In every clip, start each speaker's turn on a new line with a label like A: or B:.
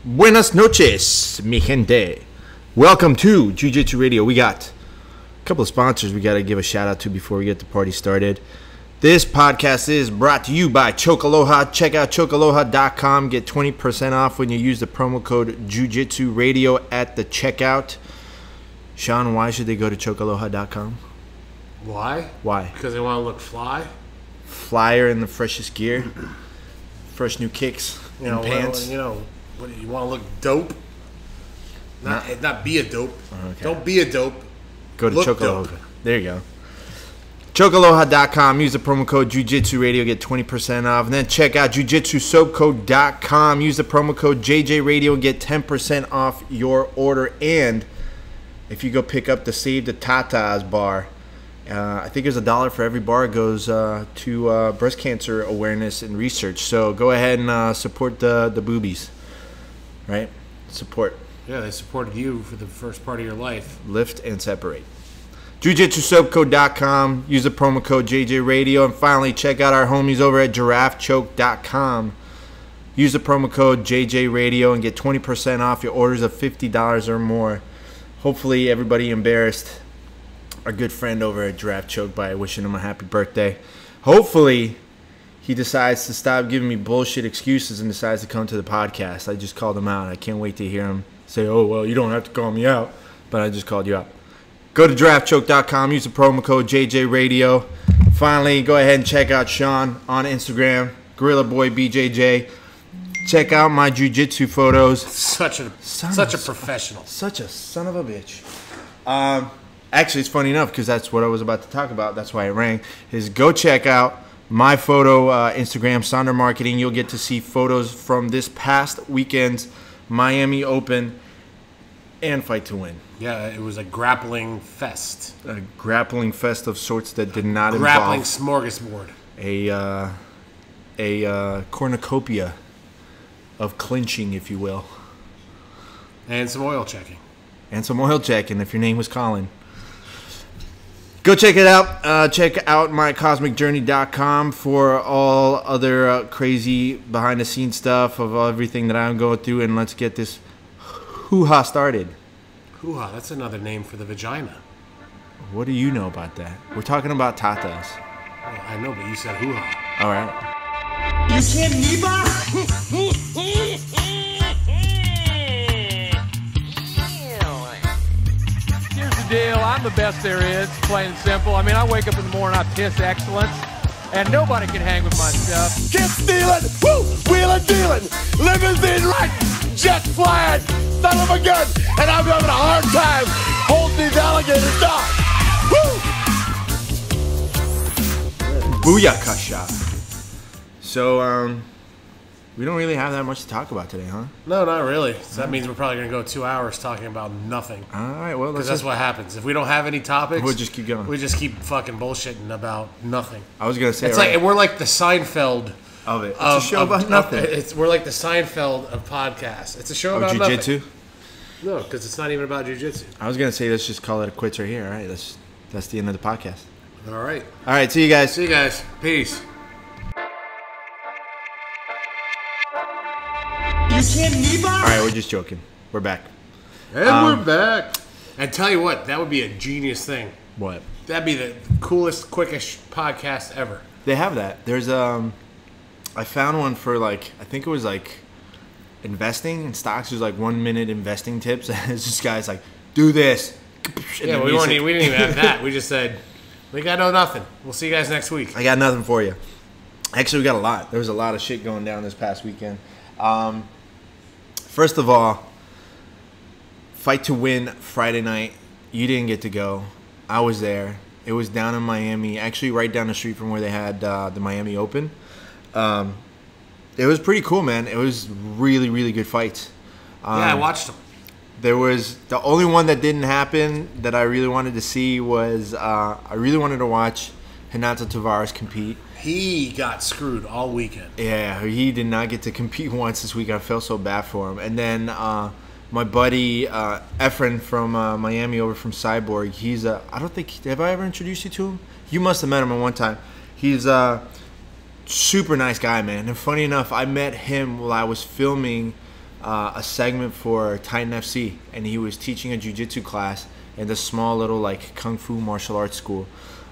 A: Buenas noches, mi gente. Welcome to Jiu-Jitsu Radio. We got a couple of sponsors we got to give a shout out to before we get the party started. This podcast is brought to you by Chocaloha. Check out chocaloha.com. Get 20% off when you use the promo code Jiu-Jitsu Radio at the checkout. Shawn, why should they go to chocaloha.com?
B: Why?
A: Why?
B: Because they want to look fly.
A: Flyer in the freshest gear. Fresh new kicks and pants.
B: What, you want to look dope? Not be a dope.
A: Okay.
B: Don't be a dope.
A: Go to
B: Look
A: Chocaloha.
B: dope.
A: There you go. Chocaloha.com. Use the promo code Jiu-Jitsu Radio. Get 20% off. And then check out JujitsuSoapCo.com. Use the promo code JJ Radio. Get 10% off your order. And if you go pick up the Save the Tatas bar, I think there's $1 for every bar goes to breast cancer awareness and research. So go ahead and support the boobies. Right? Support.
B: Yeah, they supported you for the first part of your life.
A: Lift and separate. JujitsuSoapCo.com. Use the promo code JJ Radio. And finally, check out our homies over at GiraffeChoke.com. Use the promo code JJ Radio and get 20% off your orders of $50 or more. Hopefully, everybody embarrassed our good friend over at Giraffe Choke by wishing him a happy birthday. Hopefully, he decides to stop giving me bullshit excuses and decides to come to the podcast. I just called him out. I can't wait to hear him say, oh, well, you don't have to call me out, but I just called you out. Go to DraftChoke.com. Use the promo code JJ Radio. Finally, go ahead and check out Shawn on Instagram, Gorilla Boy BJJ. Check out my jiu-jitsu photos.
B: Such a professional.
A: Such a son of a bitch. Actually, it's funny enough because that's what I was about to talk about. That's why it rang. Is go check out my photo Instagram, Sonder Marketing. You'll get to see photos from this past weekend's Miami Open and Fight to Win.
B: Yeah, it was a grappling fest.
A: A grappling fest of sorts that did not
B: grappling
A: involve
B: smorgasbord.
A: A cornucopia of clinching, if you will.
B: And some oil checking.
A: And some oil checking, if your name was Colin. Go check it out. Check out mycosmicjourney.com for all other crazy behind-the-scenes stuff of everything that I'm going through. And let's get this hoo-ha started.
B: Hoo-ha, that's another name for the vagina.
A: What do you know about that? We're talking about tatas.
B: Well, I know, but you said hoo-ha.
A: All right.
C: You can't
D: Here's the deal. I'm the best there is, plain and simple. I mean, I wake up in the morning, I piss excellence, and nobody can hang with my stuff.
C: Get stealing, woo, wheeling, dealing, limousine right, jet flying, son of a gun, and I'm having a hard time holding these alligators down. Woo!
A: Booyakasha. So, we don't really have that much to talk about today, huh?
B: No, not really. So that means we're probably going to go 2 hours talking about nothing.
A: All right, well,
B: Because that's what happens. If we don't have any topics,
A: we'll just keep going.
B: We just keep fucking bullshitting about nothing.
A: I was going to say,
B: It's like we're like the Seinfeld
A: of it. It's a show about nothing.
B: We're like the Seinfeld of podcasts. It's a show about
A: jiu-jitsu?
B: nothing. No, because it's not even about jiu-jitsu.
A: I was going to say, let's just call it a quits right here. All right, that's the end of the podcast.
B: All right.
A: All right, see you guys.
B: See you guys. Peace.
A: All right, we're just joking. We're back.
B: And we're back. And tell you what, that would be a genius thing.
A: What?
B: That'd be the coolest, quickest podcast ever.
A: They have that. There's I found one for I think it was investing in stocks. There's 1 minute investing tips. And it's this guy's like, do this. And
B: yeah, we didn't even have that. We just said, we got nothing. We'll see you guys next week.
A: I got nothing for you. Actually, we got a lot. There was a lot of shit going down this past weekend. First of all, Fight to Win Friday night. You didn't get to go. I was there. It was down in Miami, actually right down the street from where they had the Miami Open. It was pretty cool, man. It was really, really good fights.
B: Yeah, I watched them.
A: There was the only one that didn't happen that I really wanted to see was I really wanted to watch Renato Tavares compete.
B: He got screwed all weekend.
A: Yeah, he did not get to compete once this week. I felt so bad for him. And then my buddy Efren from Miami over from Cyborg, he's I don't think, have I ever introduced you to him? You must have met him at one time. He's a super nice guy, man. And funny enough, I met him while I was filming a segment for Titan FC, and he was teaching a jiu-jitsu class in this small little like kung fu martial arts school.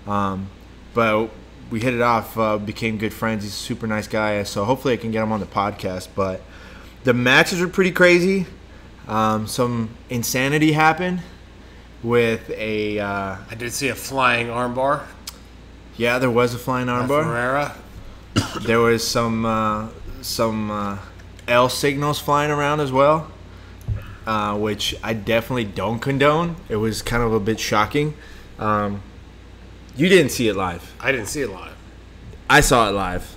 A: But we hit it off, became good friends. He's a super nice guy, so hopefully I can get him on the podcast. But the matches were pretty crazy. Some insanity happened with a...
B: I did see a flying armbar.
A: Yeah, there was a flying armbar.
B: Ferreira.
A: There was some L signals flying around as well, which I definitely don't condone. It was kind of a bit shocking. You didn't see it live.
B: I didn't see it live.
A: I saw it live.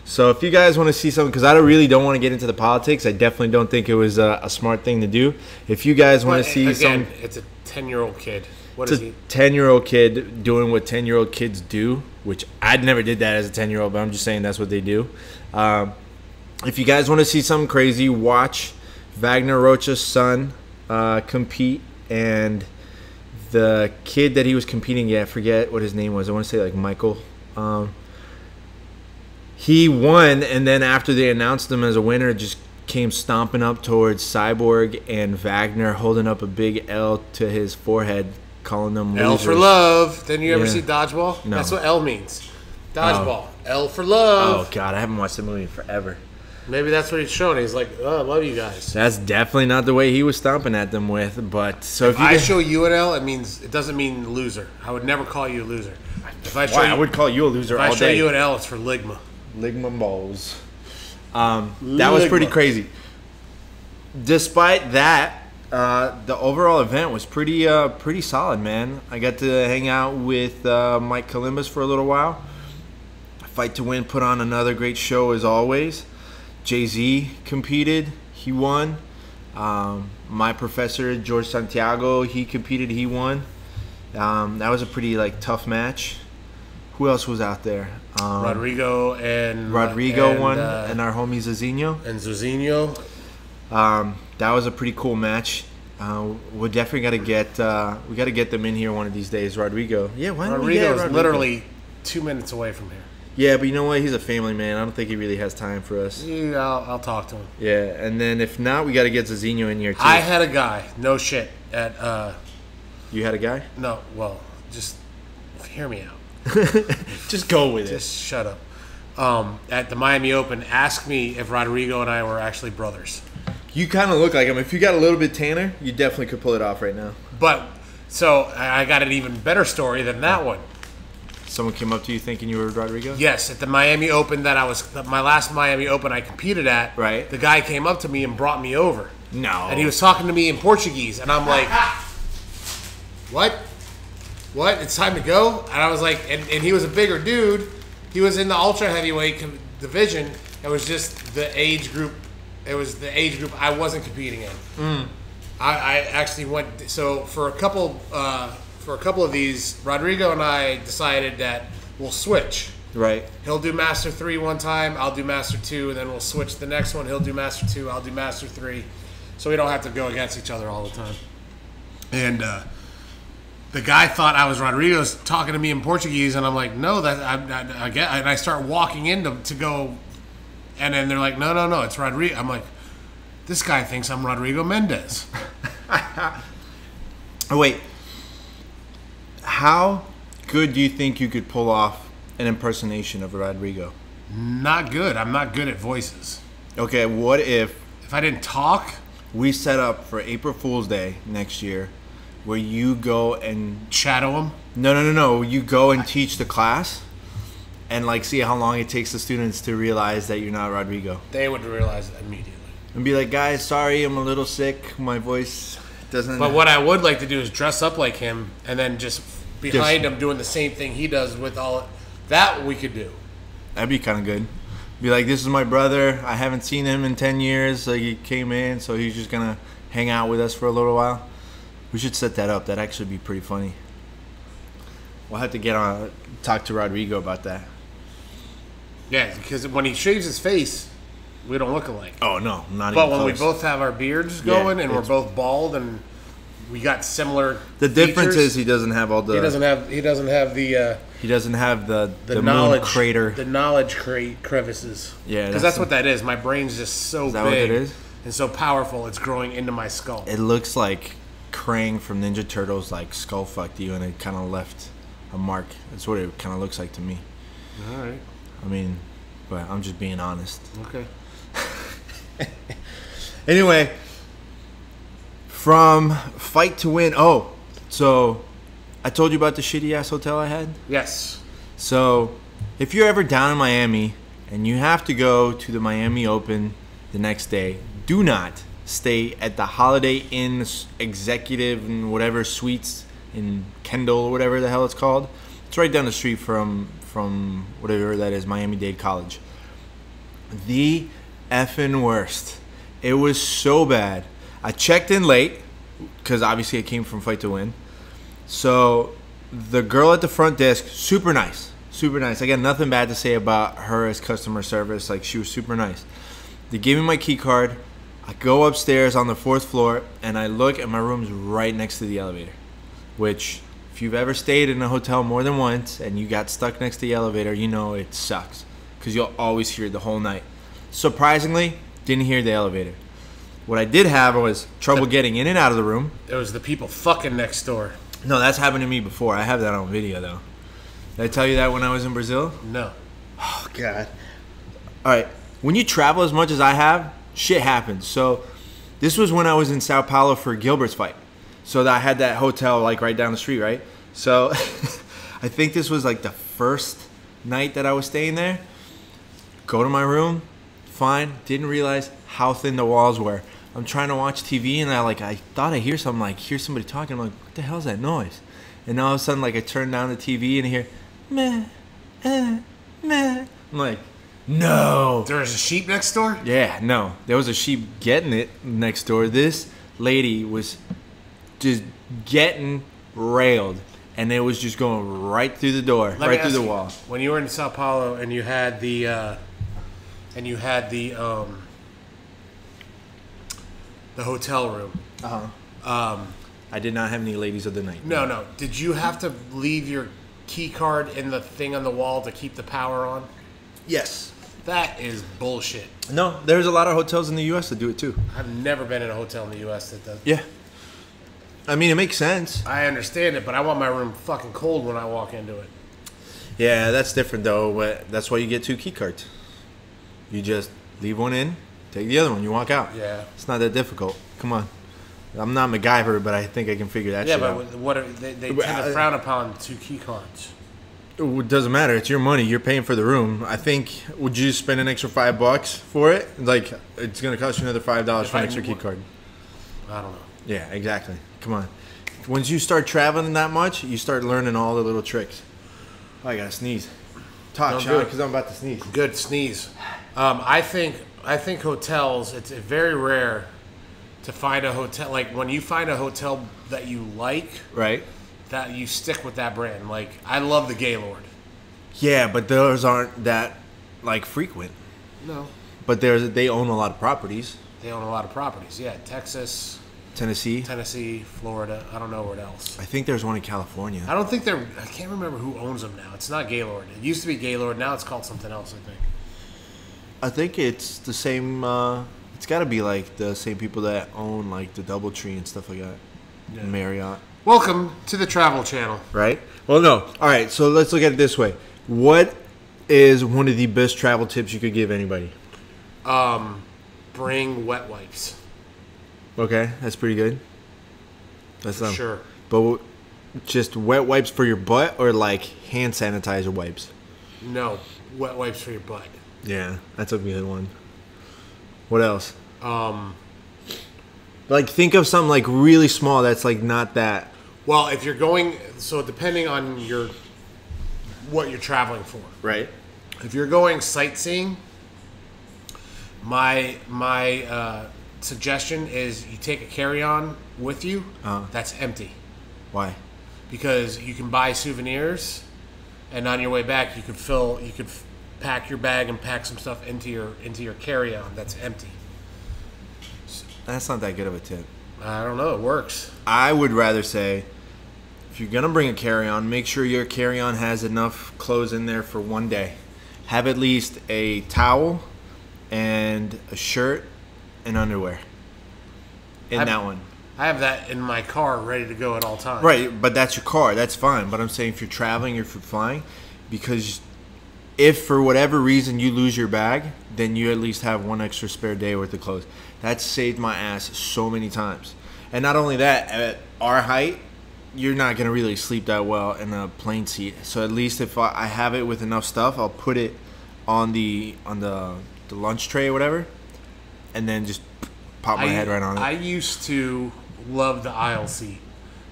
A: So if you guys want to see something, because I really don't want to get into the politics, I definitely don't think it was a smart thing to do. If you guys want to see
B: again, it's a 10-year-old kid. What is he?
A: 10-year-old kid doing what 10-year-old kids do, which I never did that as a 10-year-old, but I'm just saying that's what they do. If you guys want to see something crazy, watch Wagner Rocha's son compete, and the kid that he was competing, I forget what his name was. I want to say like Michael. He won, and then after they announced him as a winner, just came stomping up towards Cyborg and Wagner, holding up a big L to his forehead, calling them losers.
B: L for love. Didn't you ever see Dodgeball?
A: No.
B: That's what L means. Dodgeball. L for love.
A: Oh, God, I haven't watched the movie in forever.
B: Maybe that's what he's showing. He's like, oh, I love you guys.
A: That's definitely not the way he was stomping at them with, but... so
B: if I show you an L, it doesn't mean loser. I would never call you a loser. If I show
A: I would call you a loser all day.
B: If I show you an L, it's for Ligma.
A: Ligma balls. That was pretty crazy. Despite that, the overall event was pretty solid, man. I got to hang out with Mike Columbus for a little while. Fight to Win put on another great show as always. Jay-Z competed. He won. My professor, George Santiago, he competed. He won. That was a pretty tough match. Who else was out there?
B: Rodrigo
A: won, and our homie Zazinho.
B: And Zazinho.
A: That was a pretty cool match. We're definitely we got to get them in here one of these days. Rodrigo. Yeah, why don't we get Rodrigo?
B: Rodrigo's literally 2 minutes away from here.
A: Yeah, but you know what? He's a family man. I don't think he really has time for us.
B: Yeah, I'll talk to him.
A: Yeah, and then if not, we got to get Zazinho in here too.
B: I had a guy, no shit, at...
A: You had a guy?
B: No, well, just hear me out.
A: Just go with it.
B: Just shut up. At the Miami Open, ask me if Rodrigo and I were actually brothers.
A: You kind of look like him. If you got a little bit tanner, you definitely could pull it off right now.
B: But, so, I got an even better story than that one.
A: Someone came up to you thinking you were Rodrigo?
B: Yes, at the Miami Open my last Miami Open I competed at,
A: right.
B: The guy came up to me and brought me over.
A: No.
B: And he was talking to me in Portuguese, and I'm like, what? What? It's time to go? And I was like, and he was a bigger dude. He was in the ultra heavyweight division. It was just the age group. It was the age group I wasn't competing in. I actually went. So for a couple of these, Rodrigo and I decided that we'll switch.
A: Right.
B: He'll do Master 3 one time. I'll do Master 2, and then we'll switch the next one. He'll do Master 2. I'll do Master 3. So we don't have to go against each other all the time. And the guy thought I was Rodrigo's talking to me in Portuguese, and I'm like, no, I get. And I start walking in to go, and then they're like, no, it's Rodrigo. I'm like, this guy thinks I'm Rodrigo Mendez.
A: Oh, wait. How good do you think you could pull off an impersonation of Rodrigo?
B: Not good. I'm not good at voices.
A: Okay, what if
B: I didn't talk?
A: We set up for April Fool's Day next year where you go and...
B: shadow him?
A: No. You go and teach the class and see how long it takes the students to realize that you're not Rodrigo.
B: They would realize it immediately.
A: And be like, guys, sorry, I'm a little sick. My voice doesn't...
B: But what I would like to do is dress up like him and then just behind him doing the same thing he does with all... That we could do.
A: That'd be kind of good. Be like, this is my brother. I haven't seen him in 10 years. He came in, so he's just going to hang out with us for a little while. We should set that up. That'd actually be pretty funny. We'll have to talk to Rodrigo about that.
B: Yeah, because when he shaves his face, we don't look alike.
A: Oh, no. Not even
B: But when
A: close.
B: we both have our beards going and we're both bald and we got similar
A: The difference is he doesn't have all the...
B: He doesn't have the...
A: He doesn't have the
B: knowledge
A: moon crater.
B: The knowledge crevices.
A: Yeah.
B: Because that's what that is. My brain's just so big.
A: Is that what it is?
B: and so powerful it's growing into my skull.
A: It looks like Krang from Ninja Turtles like skull fucked you, and it kind of left a mark. That's what it kind of looks like to me.
B: All right.
A: I mean, but I'm just being honest.
B: Okay.
A: Anyway, from fight to win. Oh, so I told you about the shitty ass hotel I had?
B: Yes.
A: So if you're ever down in Miami and you have to go to the Miami Open the next day, do not stay at the Holiday Inn Executive and whatever suites in Kendall or whatever the hell it's called. It's right down the street from whatever that is, Miami-Dade College. The effing worst. It was so bad. I checked in late because obviously I came from Fight to Win. So the girl at the front desk, super nice. Super nice. I got nothing bad to say about her as customer service. Like, she was super nice. They gave me my key card. I go upstairs on the 4th floor and I look and my room's right next to the elevator. Which, if you've ever stayed in a hotel more than once and you got stuck next to the elevator, you know it sucks. Because you'll always hear it the whole night. Surprisingly, didn't hear the elevator. What I did have was trouble getting in and out of the room.
B: It was the people fucking next door.
A: No, that's happened to me before. I have that on video, though. Did I tell you that when I was in Brazil?
B: No.
A: Oh, God. All right. When you travel as much as I have, shit happens. So this was when I was in Sao Paulo for Gilbert's fight. So I had that hotel, like, right down the street, right? So I think this was, like, the first night that I was staying there. Go to my room. Fine. Didn't realize how thin the walls were. I'm trying to watch TV, and I thought I hear something, like, hear somebody talking. I'm like, what the hell is that noise? And all of a sudden, like, I turn down the TV and I hear, meh, meh. I'm like, no.
B: There was a sheep next door?
A: Yeah, no. There was a sheep getting it next door. This lady was just getting railed, and it was just going right through the door, right through the wall.
B: When you were in Sao Paulo and you had the hotel room.
A: I did not have any ladies of the night.
B: No. Did you have to leave your key card in the thing on the wall to keep the power on?
A: Yes.
B: That is bullshit.
A: No, there's a lot of hotels in the U.S. that do it too.
B: I've never been in a hotel in the U.S. that does.
A: Yeah. I mean, it makes sense.
B: I understand it, but I want my room fucking cold when I walk into it.
A: Yeah, that's different though. But that's why you get 2 key cards. You just leave one in, take the other one, you walk out.
B: Yeah.
A: It's not that difficult. Come on. I'm not MacGyver, but I think I can figure that shit out.
B: Yeah, but what they tend to frown upon 2 key cards.
A: It doesn't matter. It's your money. You're paying for the room. I think, would you spend an extra $5 for it? Like, it's going to cost you another $5 for an extra key card.
B: I don't know.
A: Yeah, exactly. Come on. Once you start traveling that much, you start learning all the little tricks. Oh, I got to sneeze. Talk, Shawn, because I'm about to sneeze.
B: Good, sneeze. I think hotels, it's very rare to find a hotel. Like, when you find a hotel that you like,
A: right,
B: that you stick with that brand. Like, I love the Gaylord.
A: Yeah, but those aren't that, like, frequent.
B: No.
A: But they own a lot of properties.
B: They own a lot of properties. Yeah, Texas,
A: Tennessee,
B: Florida. I don't know where else.
A: I think there's one in California.
B: I don't think I can't remember who owns them now. It's not Gaylord. It used to be Gaylord. Now it's called something else, I think.
A: I think it's the same. It's got to be like the same people that own like the DoubleTree and stuff like that. Yeah. Marriott.
B: Welcome to the Travel Channel.
A: Right? Well, no. All right. So let's look at it this way. What is one of the best travel tips you could give anybody?
B: Bring wet wipes.
A: Okay, that's pretty good. That's
B: for sure.
A: But just wet wipes for your butt or like hand sanitizer wipes?
B: No, wet wipes for your butt.
A: Yeah, that's a good one. What else? Like, think of something like really small that's like not that.
B: Well, if you're going, so depending on what you're traveling for,
A: right?
B: If you're going sightseeing, my suggestion is you take a carry-on with you that's empty.
A: Why?
B: Because you can buy souvenirs, and on your way back you could pack your bag and pack some stuff into your carry-on that's empty.
A: That's not that good of a tip.
B: I don't know. It works.
A: I would rather say, if you're gonna bring a carry-on, make sure your carry-on has enough clothes in there for one day. Have at least a towel and a shirt and underwear in that one.
B: I have that in my car ready to go at all times.
A: Right, but that's your car. That's fine. But I'm saying if you're traveling or if you're flying, because if for whatever reason you lose your bag, then you at least have one extra spare day worth of clothes. That saved my ass so many times. And not only that, at our height, you're not going to really sleep that well in a plane seat. So at least if I have it with enough stuff, I'll put it on the lunch tray or whatever, and then just pop my head right on it.
B: I used to love the aisle seat,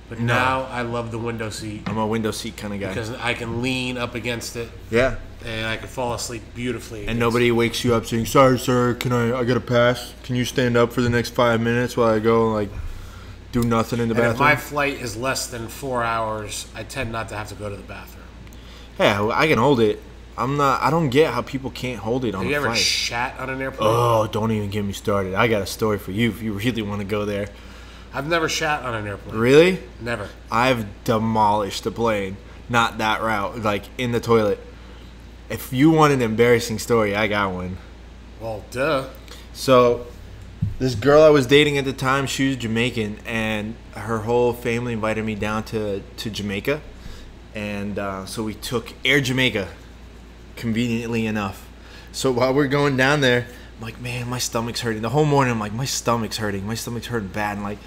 B: but now I love the window seat.
A: I'm a window seat kind of guy.
B: Because I can lean up against it.
A: Yeah.
B: And I can fall asleep beautifully.
A: And nobody wakes you up saying, "Sorry, sir, I got a pass? Can you stand up for the next 5 minutes while I go like do nothing in the bathroom?"
B: If my flight is less than 4 hours, I tend not to have to go to the bathroom.
A: Yeah, I can hold it. I don't get how people can't hold it on a flight.
B: Have you ever shat on an airplane?
A: Oh, don't even get me started. I got a story for you if you really want to go there.
B: I've never shat on an airplane.
A: Really?
B: Never.
A: I've demolished the plane. Not that route, like in the toilet. If you want an embarrassing story, I got one.
B: Well, duh.
A: So, this girl I was dating at the time, she was Jamaican, and her whole family invited me down to Jamaica. And so we took Air Jamaica, conveniently enough. So while we're going down there, I'm like, man, my stomach's hurting. The whole morning, I'm like, my stomach's hurting. My stomach's hurting bad. And like,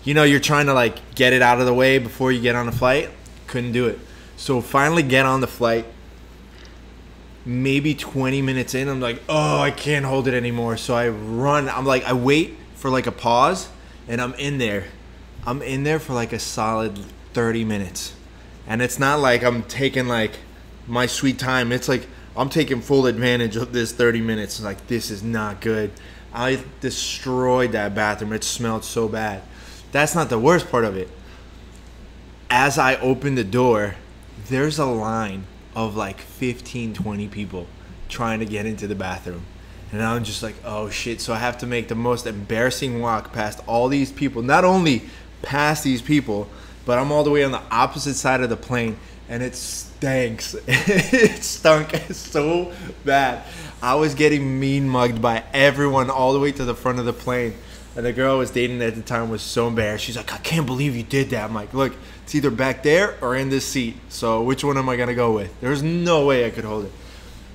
A: you know, you're trying to like get it out of the way before you get on the flight. Couldn't do it. So finally get on the flight. Maybe 20 minutes in, I'm like, oh, I can't hold it anymore. So I run. I'm like, I wait for like a pause, and I'm in there. I'm in there for like a solid 30 minutes. And it's not like I'm taking like my sweet time. It's like I'm taking full advantage of this 30 minutes. Like, this is not good. I destroyed that bathroom. It smelled so bad. That's not the worst part of it. As I open the door, there's a line of like 15, 20 people trying to get into the bathroom. And I'm just like, oh shit. So I have to make the most embarrassing walk past all these people. Not only past these people, but I'm all the way on the opposite side of the plane, and it stinks. It stunk so bad. I was getting mean mugged by everyone all the way to the front of the plane. And the girl I was dating at the time was so embarrassed. She's like, I can't believe you did that. I'm like, look, it's either back there or in this seat. So which one am I going to go with? There's no way I could hold it.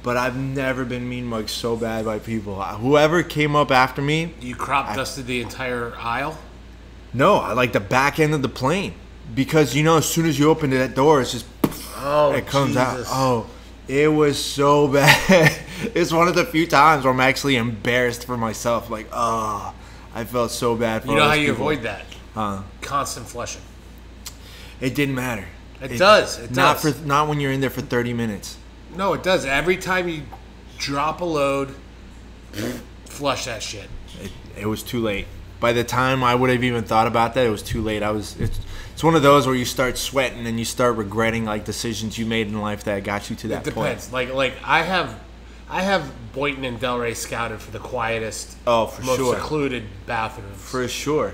A: But I've never been mean mugged so bad by people. Whoever came up after me.
B: You crop dusted the entire aisle?
A: No, I like the back end of the plane. Because, you know, as soon as you open that door, it's just, it comes out. Oh, it was so bad. It's one of the few times where I'm actually embarrassed for myself. Like, oh, I felt so bad for
B: You know
A: all
B: how
A: those
B: you
A: people.
B: avoid that? Constant flushing.
A: It didn't matter.
B: It does. It does.
A: Not when you're in there for 30 minutes.
B: No, it does. Every time you drop a load, flush that shit.
A: It was too late. By the time I would have even thought about that, it was too late. It's one of those where you start sweating and you start regretting like decisions you made in life that got you to that point.
B: It depends. Like I have Boynton and Delray scouted for the quietest, most secluded bathrooms.
A: For sure.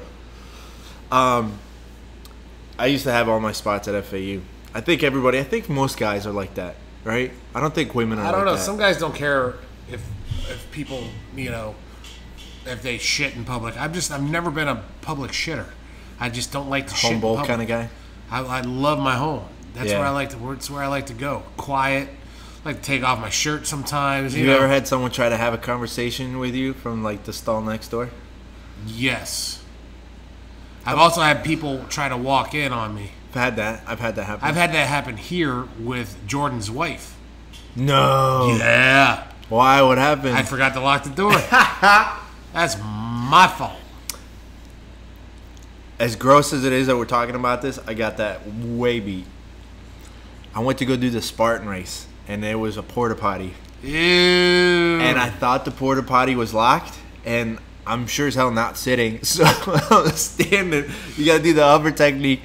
A: I used to have all my spots at FAU. I think most guys are like that, right? I don't think women are like that.
B: I don't know. Some guys don't care if people, you know, if they shit in public. I've never been a public shitter. I just don't like to shit in public.
A: Home bowl kind of guy?
B: I love my home. That's where I like to. It's where I like to go. Quiet. I like to take off my shirt sometimes.
A: You ever had someone try to have a conversation with you from like the stall next door?
B: Yes. I've also had people try to walk in on me.
A: I've had that happen.
B: I've had that happen here with Jordan's wife.
A: No.
B: Yeah.
A: Why? What happened?
B: I forgot to lock the door. That's my fault.
A: As gross as it is that we're talking about this, I got that way beat. I went to go do the Spartan race, and there was a porta potty.
B: Ew.
A: And I thought the porta potty was locked, and I'm sure as hell not sitting. So I'm standing. You got to do the upper technique,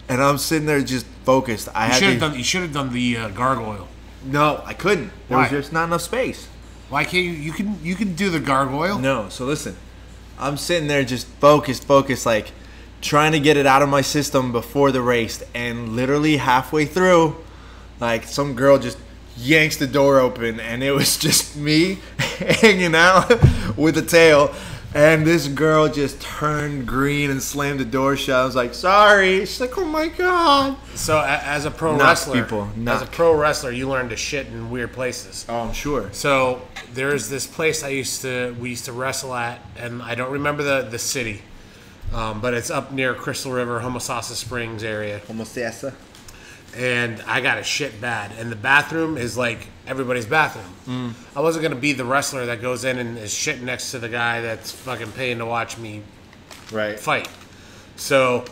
A: and I'm sitting there just focused.
B: You should have done the gargoyle.
A: No, I couldn't. There was just not enough space.
B: Why can't you? You can do the gargoyle.
A: No. So listen, I'm sitting there just focused, like trying to get it out of my system before the race, and literally halfway through, like some girl just yanks the door open, and it was just me hanging out with a tail, And this girl just turned green and slammed the door shut. I was like, sorry. She's like, oh my God.
B: So as a pro
A: Knock
B: wrestler, you learn to shit in weird places.
A: Oh, I'm sure.
B: So there's this place we used to wrestle at, and I don't remember the city, but it's up near Crystal River, Homosassa Springs area.
A: Homosassa.
B: And I got a shit bad. And the bathroom is like everybody's bathroom. I wasn't going to be the wrestler that goes in and is shitting next to the guy that's fucking paying to watch me fight. So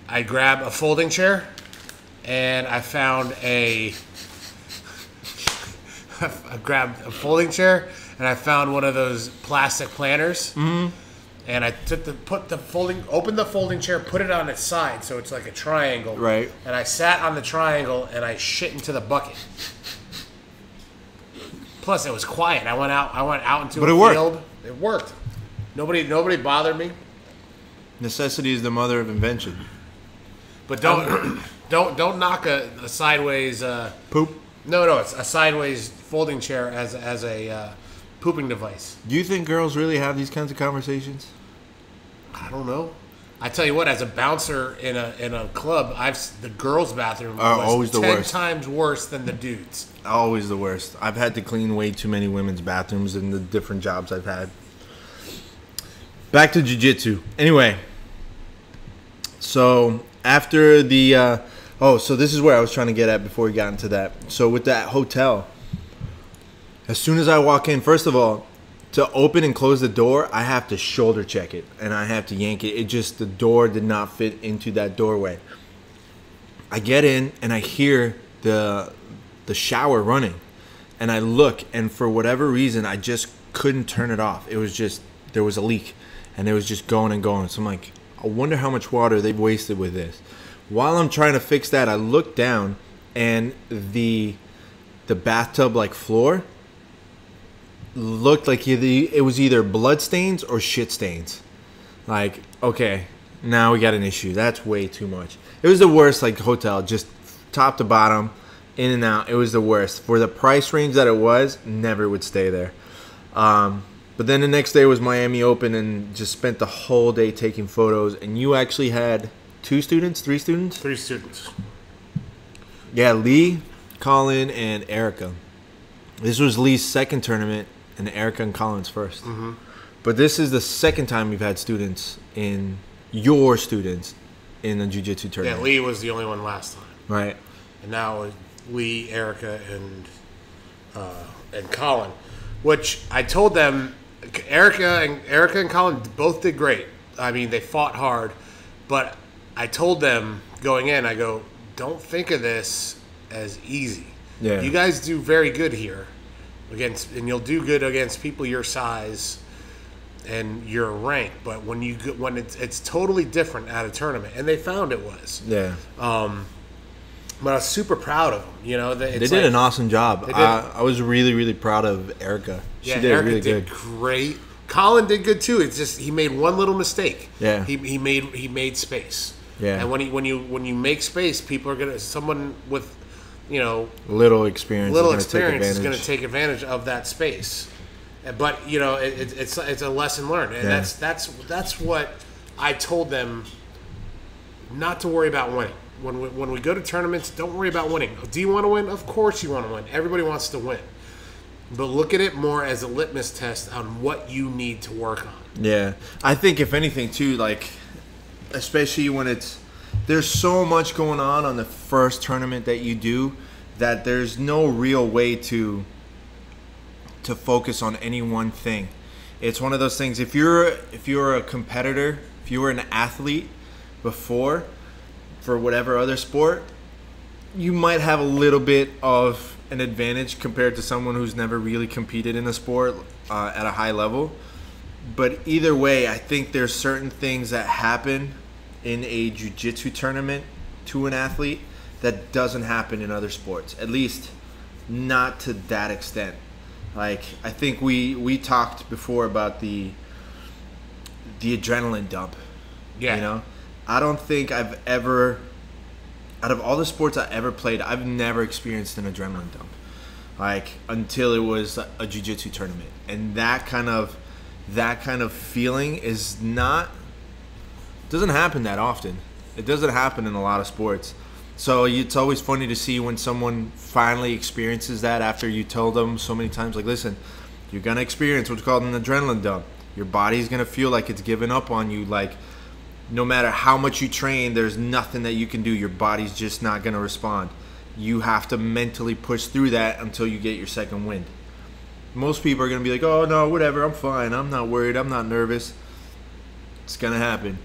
B: I grab a folding chair, and I found I grabbed a folding chair, and I found one of those plastic planters. And I opened the folding chair, put it on its side so it's like a triangle.
A: Right.
B: And I sat on the triangle and I shit into the bucket. Plus, it was quiet. I went out into a field. It worked. Nobody bothered me.
A: Necessity is the mother of invention.
B: But don't knock a sideways
A: poop.
B: No, it's a sideways folding chair as a pooping device.
A: Do you think girls really have these kinds of conversations?
B: I don't know. I tell you what, as a bouncer in a club, the girls' bathroom
A: are
B: was
A: always the
B: 10
A: worst.
B: times worse than the dudes.
A: Always the worst. I've had to clean way too many women's bathrooms in the different jobs I've had. Back to jiu-jitsu. Anyway, so after the so this is where I was trying to get at before we got into that. So with that hotel, as soon as I walk in, first of all, to open and close the door, I have to shoulder check it and I have to yank it. The door did not fit into that doorway. I get in and I hear the shower running, and I look, and for whatever reason, I just couldn't turn it off. It was just, there was a leak, and it was just going and going. So I'm like, I wonder how much water they've wasted with this. While I'm trying to fix that, I look down, and the bathtub like floor looked like it was either blood stains or shit stains. Like, okay, now we got an issue. That's way too much. It was the worst, like, hotel, just top to bottom, in and out. It was the worst. For the price range that it was, never would stay there. But then the next day was Miami Open, and just spent the whole day taking photos. And you actually had 3 students?
B: 3 students.
A: Yeah, Lee, Colin, and Erica. This was Lee's second tournament, and Erica and Colin's first. Mm-hmm. But this is the second time we've had students in a jiu-jitsu tournament.
B: Yeah, Lee was the only one last time.
A: Right.
B: And now it's Lee, Erica, and Colin. Which I told them, Erica and Colin both did great. I mean, they fought hard. But I told them going in, I go, don't think of this as easy.
A: Yeah.
B: You guys do very good here, and you'll do good against people your size and your rank. But when it's totally different at a tournament, and they found it was.
A: Yeah.
B: But I was super proud of them. You know,
A: they did an awesome job. I was really, really proud of Erica. She did
B: Erica
A: really
B: did
A: good.
B: Great. Colin did good too. It's just he made one little mistake.
A: Yeah.
B: He made space.
A: Yeah.
B: And when you make space, people are someone with, you know,
A: little experience
B: is going to take advantage of that space. But you know, it's a lesson learned, and that's what I told them. Not to worry about winning. When we go to tournaments, don't worry about winning. Do you want to win? Of course you want to win. Everybody wants to win. But look at it more as a litmus test on what you need to work on.
A: Yeah. I think if anything too, like, especially when there's so much going on the first tournament that you do, that there's no real way to focus on any one thing. It's one of those things, if you're a competitor, if you were an athlete before, for whatever other sport, you might have a little bit of an advantage compared to someone who's never really competed in a sport at a high level. But either way, I think there's certain things that happen in a jiu-jitsu tournament to an athlete that doesn't happen in other sports, at least not to that extent. Like, I think we talked before about the adrenaline dump.
B: Yeah.
A: You know, I don't think I've ever, out of all the sports I ever played, I've never experienced an adrenaline dump, like, until it was a jiu-jitsu tournament. And that kind of that kind of feeling is not, doesn't happen that often. It doesn't happen in a lot of sports. So it's always funny to see when someone finally experiences that after you tell them so many times, like, listen, you're going to experience what's called an adrenaline dump. Your body's going to feel like it's given up on you. Like, no matter how much you train, there's nothing that you can do. Your body's just not going to respond. You have to mentally push through that until you get your second wind. Most people are going to be like, oh, no, whatever, I'm fine. I'm not worried. I'm not nervous. It's going to happen.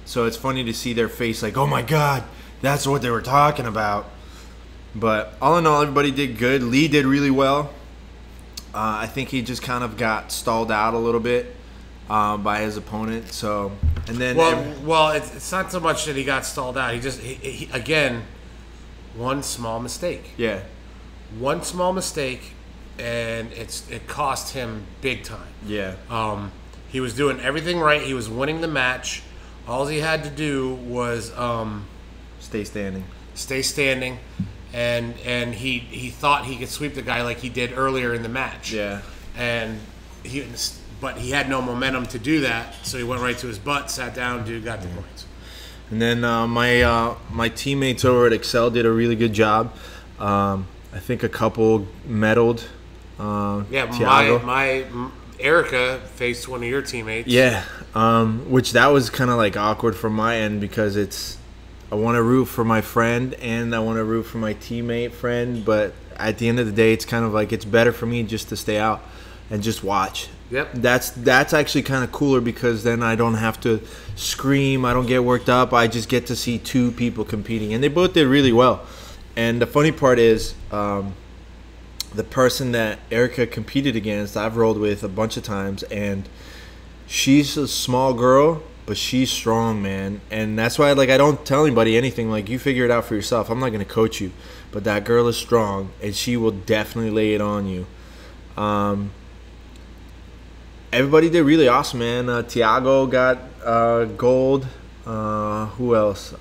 A: So it's funny to see their face like, oh, my God, that's what they were talking about. But all in all, everybody did good. Lee did really well. I think he just kind of got stalled out a little bit by his opponent. So, and then
B: it's not so much that he got stalled out. He again, one small mistake.
A: Yeah,
B: one small mistake, and it cost him big time.
A: Yeah.
B: He was doing everything right. He was winning the match. All he had to do was
A: stay standing.
B: Stay standing. And he thought he could sweep the guy like he did earlier in the match.
A: Yeah.
B: But he had no momentum to do that, so he went right to his butt, sat down, dude got the points.
A: And then my teammates over at Excel did a really good job. I think a couple medaled.
B: Tiago. my Erica faced one of your teammates.
A: Yeah, which that was kind of like awkward from my end because I want to root for my friend and I want to root for my teammate friend, but at the end of the day, it's kind of like it's better for me just to stay out and just watch.
B: Yep.
A: That's actually kind of cooler because then I don't have to scream, I don't get worked up, I just get to see two people competing, and they both did really well. And the funny part is the person that Erica competed against, I've rolled with a bunch of times, and she's a small girl, but she's strong, man. And that's why I don't tell anybody anything. Like, you figure it out for yourself. I'm not going to coach you. But that girl is strong, and she will definitely lay it on you. Everybody did really awesome, man. Tiago got gold. Who else?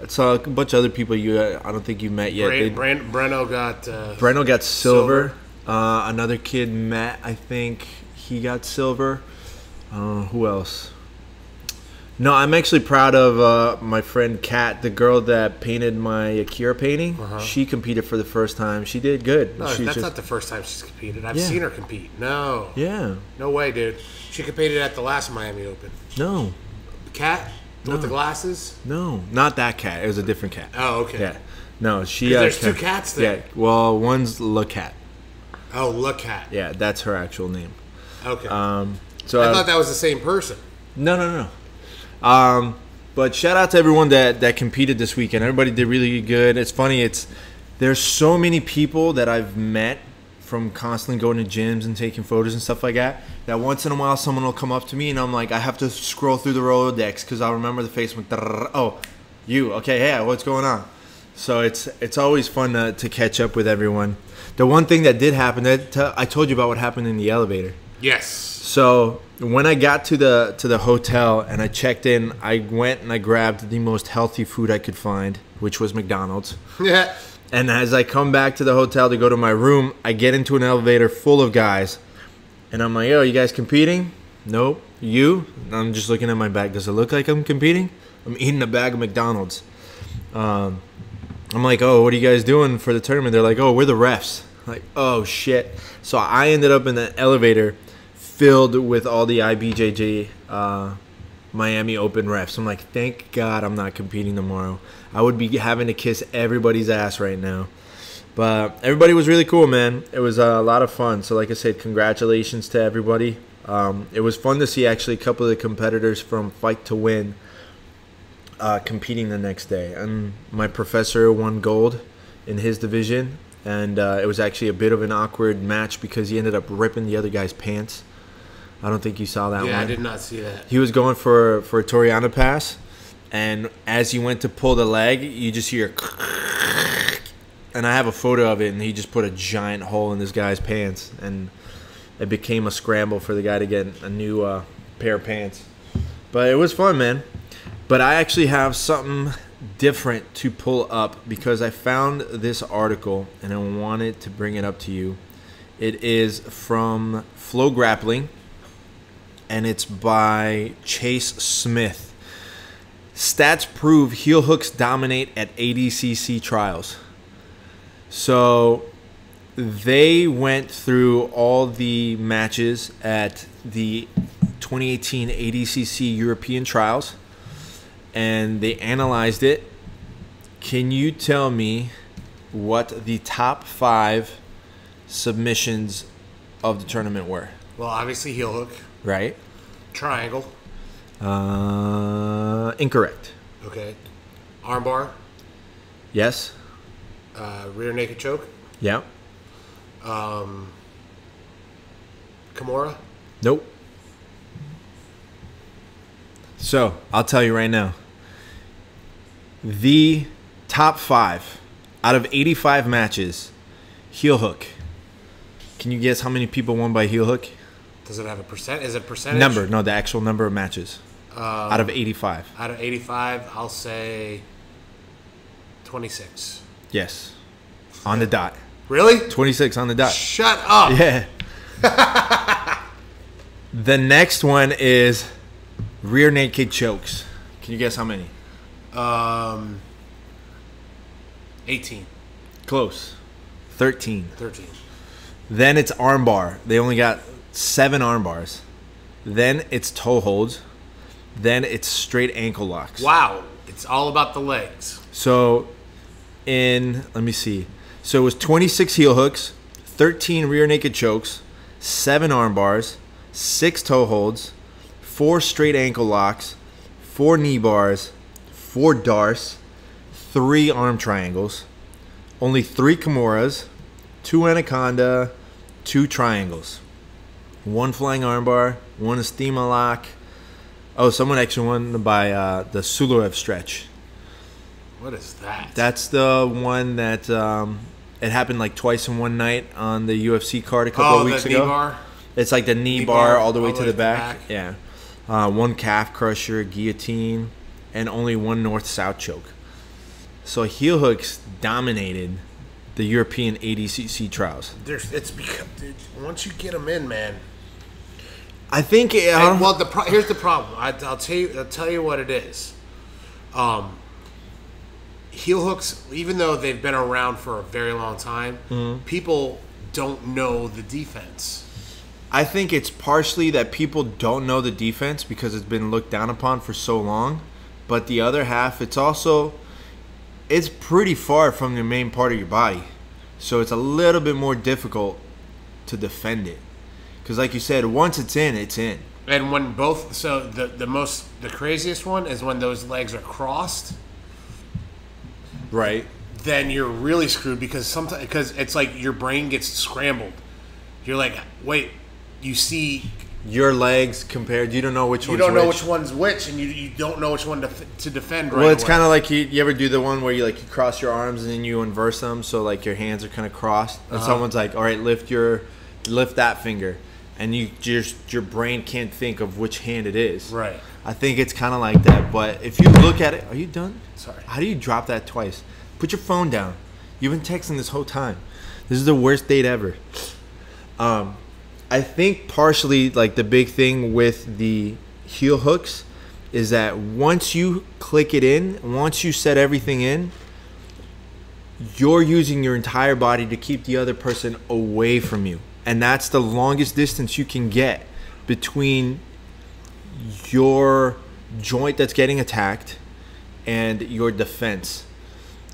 A: It's a bunch of other people I don't think you met yet.
B: Breno
A: got silver. Another kid, Matt, I think he got silver. Who else? No, I'm actually proud of my friend Kat, the girl that painted my Akira painting. She competed for the first time. She did good.
B: No, that's not the first time she's competed. I've seen her compete. No.
A: Yeah.
B: No way, dude. She competed at the last Miami Open.
A: No.
B: Kat? With the glasses?
A: No, not that cat. It was a different cat.
B: Oh, okay.
A: Yeah. No, she.
B: There's two cats there.
A: Yeah. Well, one's Le Cat.
B: Oh, Le Cat.
A: Yeah, that's her actual name.
B: Okay.
A: So
B: I thought that was the same person.
A: No. But shout out to everyone that competed this weekend. Everybody did really good. It's funny. There's so many people that I've met from constantly going to gyms and taking photos and stuff like that once in a while someone will come up to me and I'm like, I have to scroll through the Rolodex because I'll remember the face. I'm like, oh, you, okay, hey, what's going on? So it's always fun to catch up with everyone. The one thing that did happen, I told you about what happened in the elevator.
B: Yes.
A: So when I got to the hotel and I checked in, I went and I grabbed the most healthy food I could find, which was McDonald's.
B: Yeah.
A: And as I come back to the hotel to go to my room, I get into an elevator full of guys. And I'm like, yo, you guys competing? Nope. You? And I'm just looking at my bag. Does it look like I'm competing? I'm eating a bag of McDonald's. I'm like, oh, what are you guys doing for the tournament? They're like, oh, we're the refs. I'm like, oh, shit. So I ended up in the elevator filled with all the IBJJ Miami Open refs. I'm like, thank God I'm not competing tomorrow. I would be having to kiss everybody's ass right now. But everybody was really cool, man. It was a lot of fun. So like I said, congratulations to everybody. It was fun to see actually a couple of the competitors from Fight to Win competing the next day. And my professor won gold in his division. And it was actually a bit of an awkward match because he ended up ripping the other guy's pants. I don't think you saw that one.
B: Yeah, I did not see that.
A: He was going for a Toriana pass. And as he went to pull the leg, you just hear, and I have a photo of it, and he just put a giant hole in this guy's pants, and it became a scramble for the guy to get a new pair of pants. But it was fun, man. But I actually have something different to pull up because I found this article, and I wanted to bring it up to you. It is from Flow Grappling, and it's by Chase Smith. Stats prove heel hooks dominate at ADCC trials. So they went through all the matches at the 2018 ADCC European trials, and they analyzed it. Can you tell me what the top 5 submissions of the tournament were?
B: Well, obviously heel hook.
A: Right?
B: Triangle.
A: Incorrect.
B: Okay. Armbar.
A: Yes.
B: Rear naked choke.
A: Yeah.
B: Kimura.
A: Nope. So, I'll tell you right now. The top 5 out of 85 matches, heel hook. Can you guess how many people won by heel hook?
B: Does it have a percent? Is it percentage?
A: Number. No, the actual number of matches. Out of 85.
B: Out of 85, I'll say 26.
A: Yes. On the dot.
B: Really?
A: 26 on the dot.
B: Shut up.
A: Yeah. The next one is rear naked chokes. Can you guess how many?
B: 18.
A: Close. 13.
B: 13.
A: Then it's armbar. They only got 7 arm bars. Then it's toe holds. Then it's straight ankle locks.
B: Wow. It's all about the legs.
A: So let me see. So it was 26 heel hooks, 13 rear naked chokes, 7 arm bars, 6 toe holds, 4 straight ankle locks, 4 knee bars, 4 darts, 3 arm triangles, only 3 kimuras, 2 anaconda, 2 triangles, 1 flying armbar, 1 estima lock. Oh, someone actually won by the Suluev stretch.
B: What is that?
A: That's the one that it happened like twice in one night on the UFC card a couple of weeks ago.
B: Knee bar?
A: It's like the knee bar all the way to the back. Yeah. 1 calf crusher, guillotine, and only 1 north-south choke. So heel hooks dominated the European ADCC trials.
B: It's because once you get them in, man.
A: I think.
B: Well, here's the problem. I'll tell you what it is. Heel hooks, even though they've been around for a very long time, people don't know the defense.
A: I think it's partially that people don't know the defense because it's been looked down upon for so long. But the other half, it's pretty far from the main part of your body. So it's a little bit more difficult to defend it. Because like you said, once it's in, it's in.
B: And when the craziest one is when those legs are crossed.
A: Right.
B: Then you're really screwed because it's like your brain gets scrambled. You're like, wait, you see
A: your legs compared. You don't know which one's which.
B: You don't know which one's which, and you don't know which one to defend. Right.
A: Well, it's kind of like you ever do the one where you cross your arms and then you inverse them, so like your hands are kind of crossed, and someone's like, "All right, lift that finger," and your brain can't think of which hand it is.
B: Right.
A: I think it's kind of like that. But if you look at it, are you done?
B: Sorry.
A: How do you drop that twice? Put your phone down. You've been texting this whole time. This is the worst date ever. I think partially the big thing with the heel hooks is that once you click it in, once you set everything in, you're using your entire body to keep the other person away from you. And that's the longest distance you can get between your joint that's getting attacked and your defense,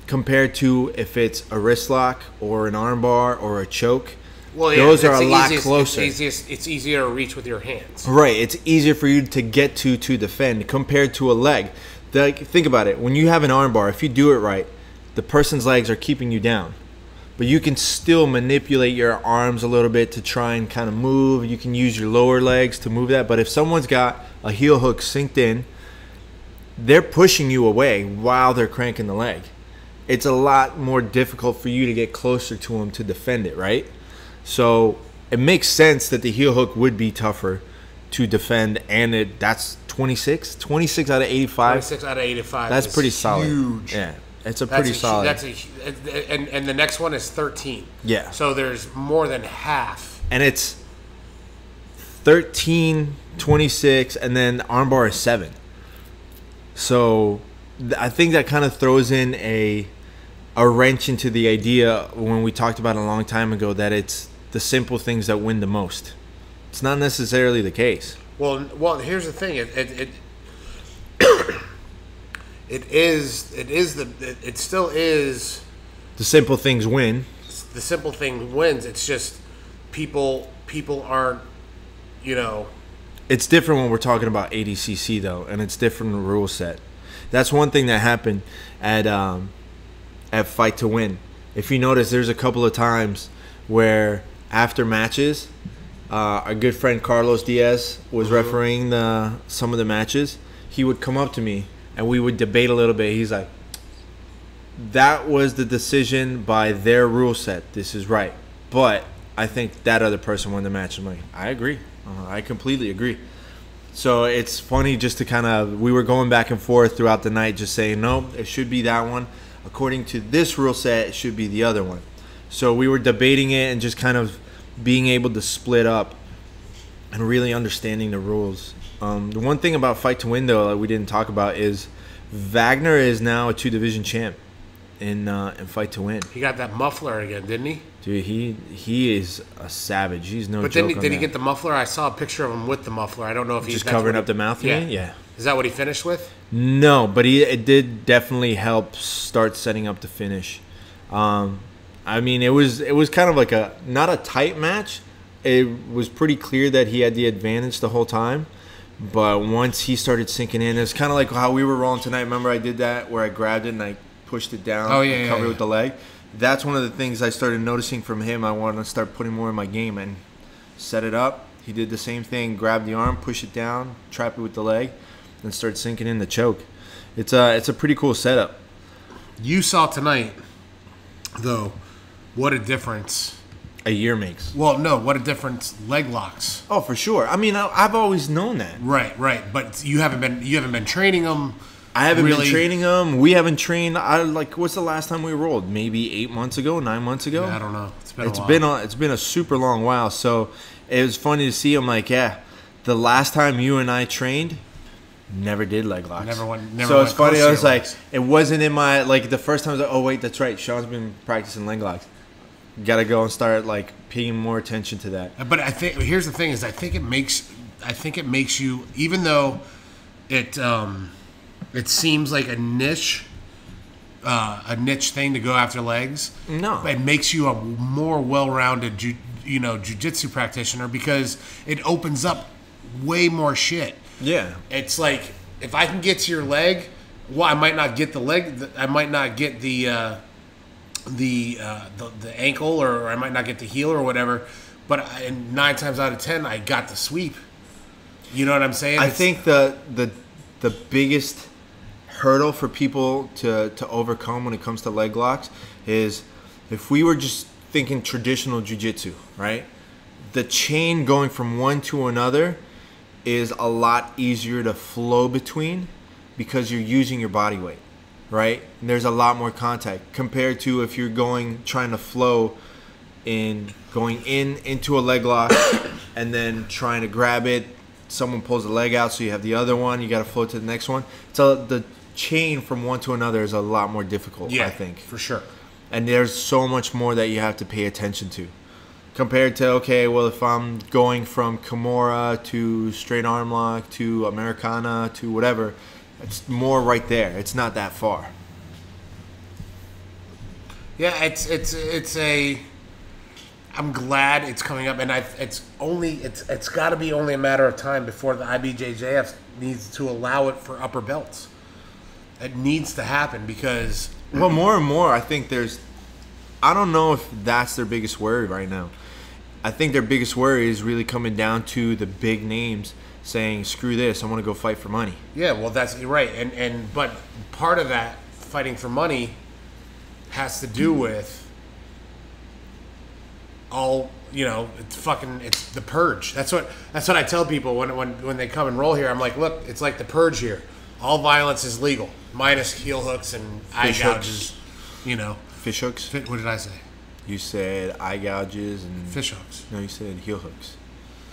A: compared to if it's a wrist lock or an arm bar or a choke.
B: Well, yeah,
A: those are a lot closer.
B: It's easier to reach with your hands.
A: Right. It's easier for you to get to defend compared to a leg. Think about it. When you have an arm bar, if you do it right, the person's legs are keeping you down. But you can still manipulate your arms a little bit to try and kind of move. You can use your lower legs to move that. But if someone's got a heel hook synced in, they're pushing you away while they're cranking the leg. It's a lot more difficult for you to get closer to them to defend it, right? So it makes sense that the heel hook would be tougher to defend, and that's 26 out of 85.
B: 26 out of 85.
A: That's pretty solid.
B: Huge.
A: Yeah, it's pretty solid.
B: And the next one is 13.
A: Yeah.
B: So there's more than half.
A: And it's 13, 26, and then armbar is 7. So I think that kind of throws in a wrench into the idea when we talked about it a long time ago that it's the simple things that win the most. It's not necessarily the case.
B: Well, here's the thing. It still is.
A: The simple things win.
B: The simple thing wins. It's just people aren't,
A: It's different when we're talking about ADCC though, and it's different in the rule set. That's one thing that happened at Fight to Win. If you notice, there's a couple of times where after matches, our good friend Carlos Diaz was refereeing some of the matches. He would come up to me and we would debate a little bit. He's like, that was the decision by their rule set. This is right. But I think that other person won the match. I'm like, I agree. I completely agree. So it's funny just to kind of, we were going back and forth throughout the night just saying, no, it should be that one. According to this rule set, it should be the other one. So we were debating it and just kind of being able to split up and really understanding the rules. The one thing about Fight to Win, though, that we didn't talk about is Wagner is now a 2-division champ in Fight to Win.
B: He got that muffler again, didn't he?
A: Dude, he is a savage. He's no
B: but
A: joke.
B: But did he get the muffler? I saw a picture of him with the muffler. I don't know if he's
A: just covering up the mouth. Yeah.
B: Is that what he finished with?
A: No, but it did definitely help start setting up the finish. I mean, it was kind of like not a tight match. It was pretty clear that he had the advantage the whole time. But once he started sinking in, it's kind of like how we were rolling tonight. Remember I did that where I grabbed it and I pushed it down and covered it with the leg? That's one of the things I started noticing from him. I wanted to start putting more in my game and set it up. He did the same thing, grab the arm, push it down, trap it with the leg, and start sinking in the choke. It's a pretty cool setup.
B: You saw tonight, though, what a difference
A: a year makes.
B: Well, no, what a difference leg locks.
A: Oh, for sure. I mean, I've always known that.
B: Right. But you haven't been training them.
A: I haven't been training them. We haven't trained. What's the last time we rolled? Maybe 8 months ago, 9 months ago.
B: Yeah, I don't know. It's been
A: a super long while. So it was funny to see. I'm like, the last time you and I trained, never did leg locks.
B: Never
A: so it's funny. I was like, it wasn't in my the first time. I was like, oh wait, that's right. Shawn's been practicing leg locks. Got to go and start paying more attention to that.
B: But I think here's the thing: is I think it makes you, even though it seems like a niche thing to go after legs.
A: No,
B: it makes you a more well-rounded jiu-jitsu practitioner because it opens up way more shit.
A: Yeah,
B: it's like if I can get to your leg, I might not get the leg. I might not get the ankle, or I might not get the heel or whatever. But 9 times out of 10, I got the sweep. You know what I'm saying?
A: I think the biggest hurdle for people to overcome when it comes to leg locks is if we were just thinking traditional jiu-jitsu, right? The chain going from one to another is a lot easier to flow between because you're using your body weight, right? And there's a lot more contact compared to if you're trying to flow going into a leg lock and then trying to grab it. Someone pulls the leg out, so you have the other one. You got to flow to the next one. So the chain from one to another is a lot more difficult, I think.
B: For sure.
A: And there's so much more that you have to pay attention to. Compared to, if I'm going from Kimura to straight arm lock to Americana to whatever, it's more right there. It's not that far.
B: Yeah, I'm glad it's coming up, and it's got to be only a matter of time before the IBJJF needs to allow it for upper belts. It needs to happen because
A: more and more, I think I don't know if that's their biggest worry right now. I think their biggest worry is really coming down to the big names saying, "Screw this! I want to go fight for money."
B: Yeah, well, that's right, but part of that fighting for money has to do with it's the purge. That's what I tell people when they come and roll here. I'm like, look, it's like the purge here. All violence is legal, minus heel hooks and eye gouges.
A: Fish hooks.
B: What did I say?
A: You said eye gouges and
B: fish hooks.
A: No, you said heel hooks.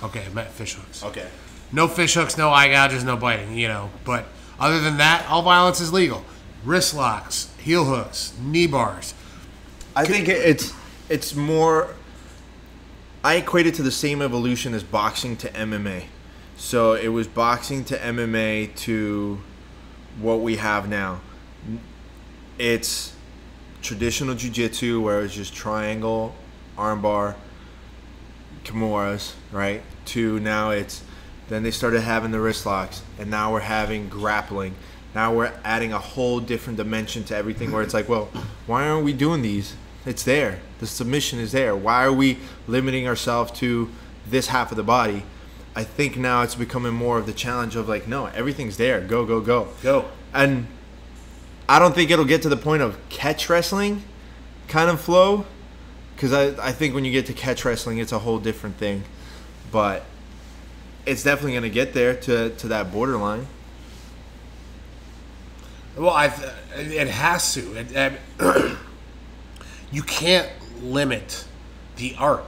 B: Okay, I meant fish hooks.
A: Okay.
B: No fish hooks, no eye gouges, no biting, But other than that, all violence is legal. Wrist locks, heel hooks, knee bars.
A: I think it's more... I equate it to the same evolution as boxing to MMA. So it was boxing to MMA to what we have now. It's traditional jiu-jitsu where it's just triangle, armbar, kimuras, right? To now then they started having the wrist locks, and now we're having grappling. Now we're adding a whole different dimension to everything where it's like, well, why aren't we doing these? It's there. The submission is there. Why are we limiting ourselves to this half of the body? I think now it's becoming more of the challenge of like, no, everything's there. Go, go, go.
B: Go.
A: And I don't think it'll get to the point of catch wrestling kind of flow, because I think when you get to catch wrestling, it's a whole different thing. But it's definitely going to get there to that borderline.
B: Well, it has to. You can't limit the art.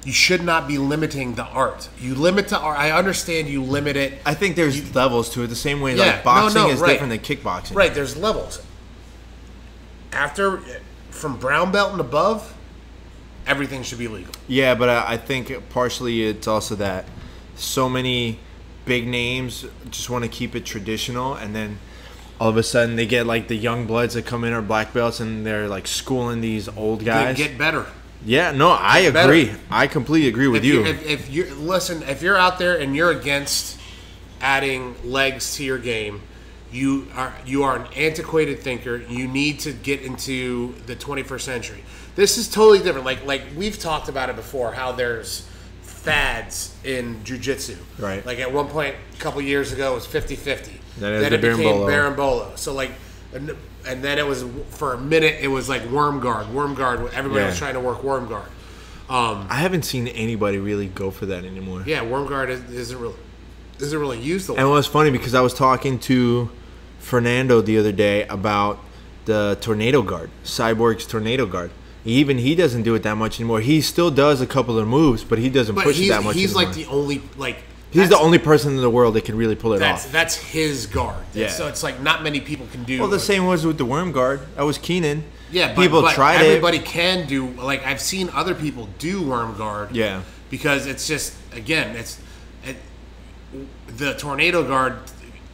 B: You should not be limiting the art. You limit the art. I understand you limit it.
A: I think there's levels to it. The same way like boxing is different than kickboxing.
B: Right, there's levels. From brown belt and above, everything should be legal.
A: Yeah, but I think partially it's also that so many big names just want to keep it traditional, and then all of a sudden they get like the young bloods that come in or black belts, and they're like schooling these old guys.
B: Get better.
A: Yeah, no, I agree. Better. I completely agree with you.
B: If you're out there and you're against adding legs to your game, you are an antiquated thinker. You need to get into the 21st century. This is totally different. Like we've talked about it before, how there's fads in jiu-jitsu.
A: Right.
B: Like at one point, a couple years ago, it was 50-50.
A: Then
B: it became berimbolo. So like, and then it was, for a minute, it was like worm guard. Everybody was trying to work worm guard.
A: I haven't seen anybody really go for that anymore.
B: Yeah, worm guard isn't really used a lot.
A: And it was funny because I was talking to Fernando the other day about the tornado guard, Cyborg's tornado guard. Even he doesn't do it that much anymore. He still does a couple of moves, but he doesn't push it that much
B: he's
A: anymore.
B: Like the only
A: He's the only person in the world that can really pull it off.
B: That's his guard.
A: Yeah.
B: So it's like not many people can do.
A: Well, the same was with the worm guard. That was Keenan.
B: Yeah,
A: people tried
B: everybody can do. Like I've seen other people do worm guard.
A: Yeah.
B: Because it's just, again, the tornado guard.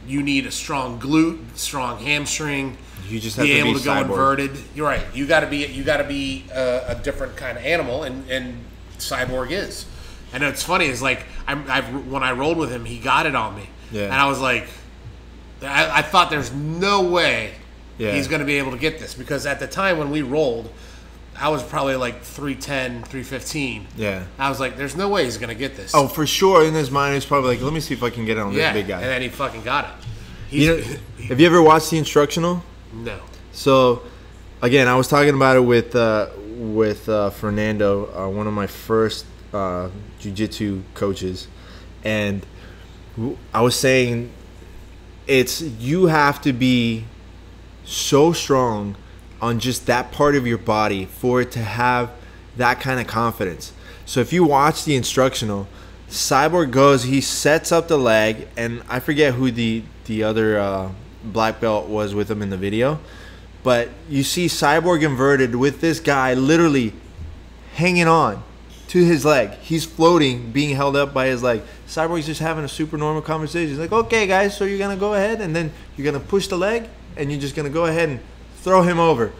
B: You need a strong glute, strong hamstring.
A: You just have
B: be
A: to
B: able
A: be
B: to go
A: cyborg. Inverted.
B: You're right. You got to be a different kind of animal, and Cyborg is. And it's funny is like when I rolled with him, he got it on me, and I was like, I thought there's no way he's going to be able to get this, because at the time when we rolled, I was probably like 310, 315.
A: Yeah.
B: I was like, there's no way he's going to get this.
A: Oh, for sure. In his mind, he's probably like, let me see if I can get it on this big guy.
B: And then he fucking got it.
A: Have you ever watched the instructional?
B: No.
A: So, again, I was talking about it with Fernando, one of my first jiu-jitsu coaches, and I was saying you have to be so strong on just that part of your body for it to have that kind of confidence. So if you watch the instructional, Cyborg goes, he sets up the leg, and I forget who the other black belt was with him in the video, but you see Cyborg inverted with this guy literally hanging on to his leg. He's floating, being held up by his leg. Cyborg's just having a super normal conversation. He's like, okay, guys, so you're going to go ahead, and then you're going to push the leg, and you're just going to go ahead and throw him over.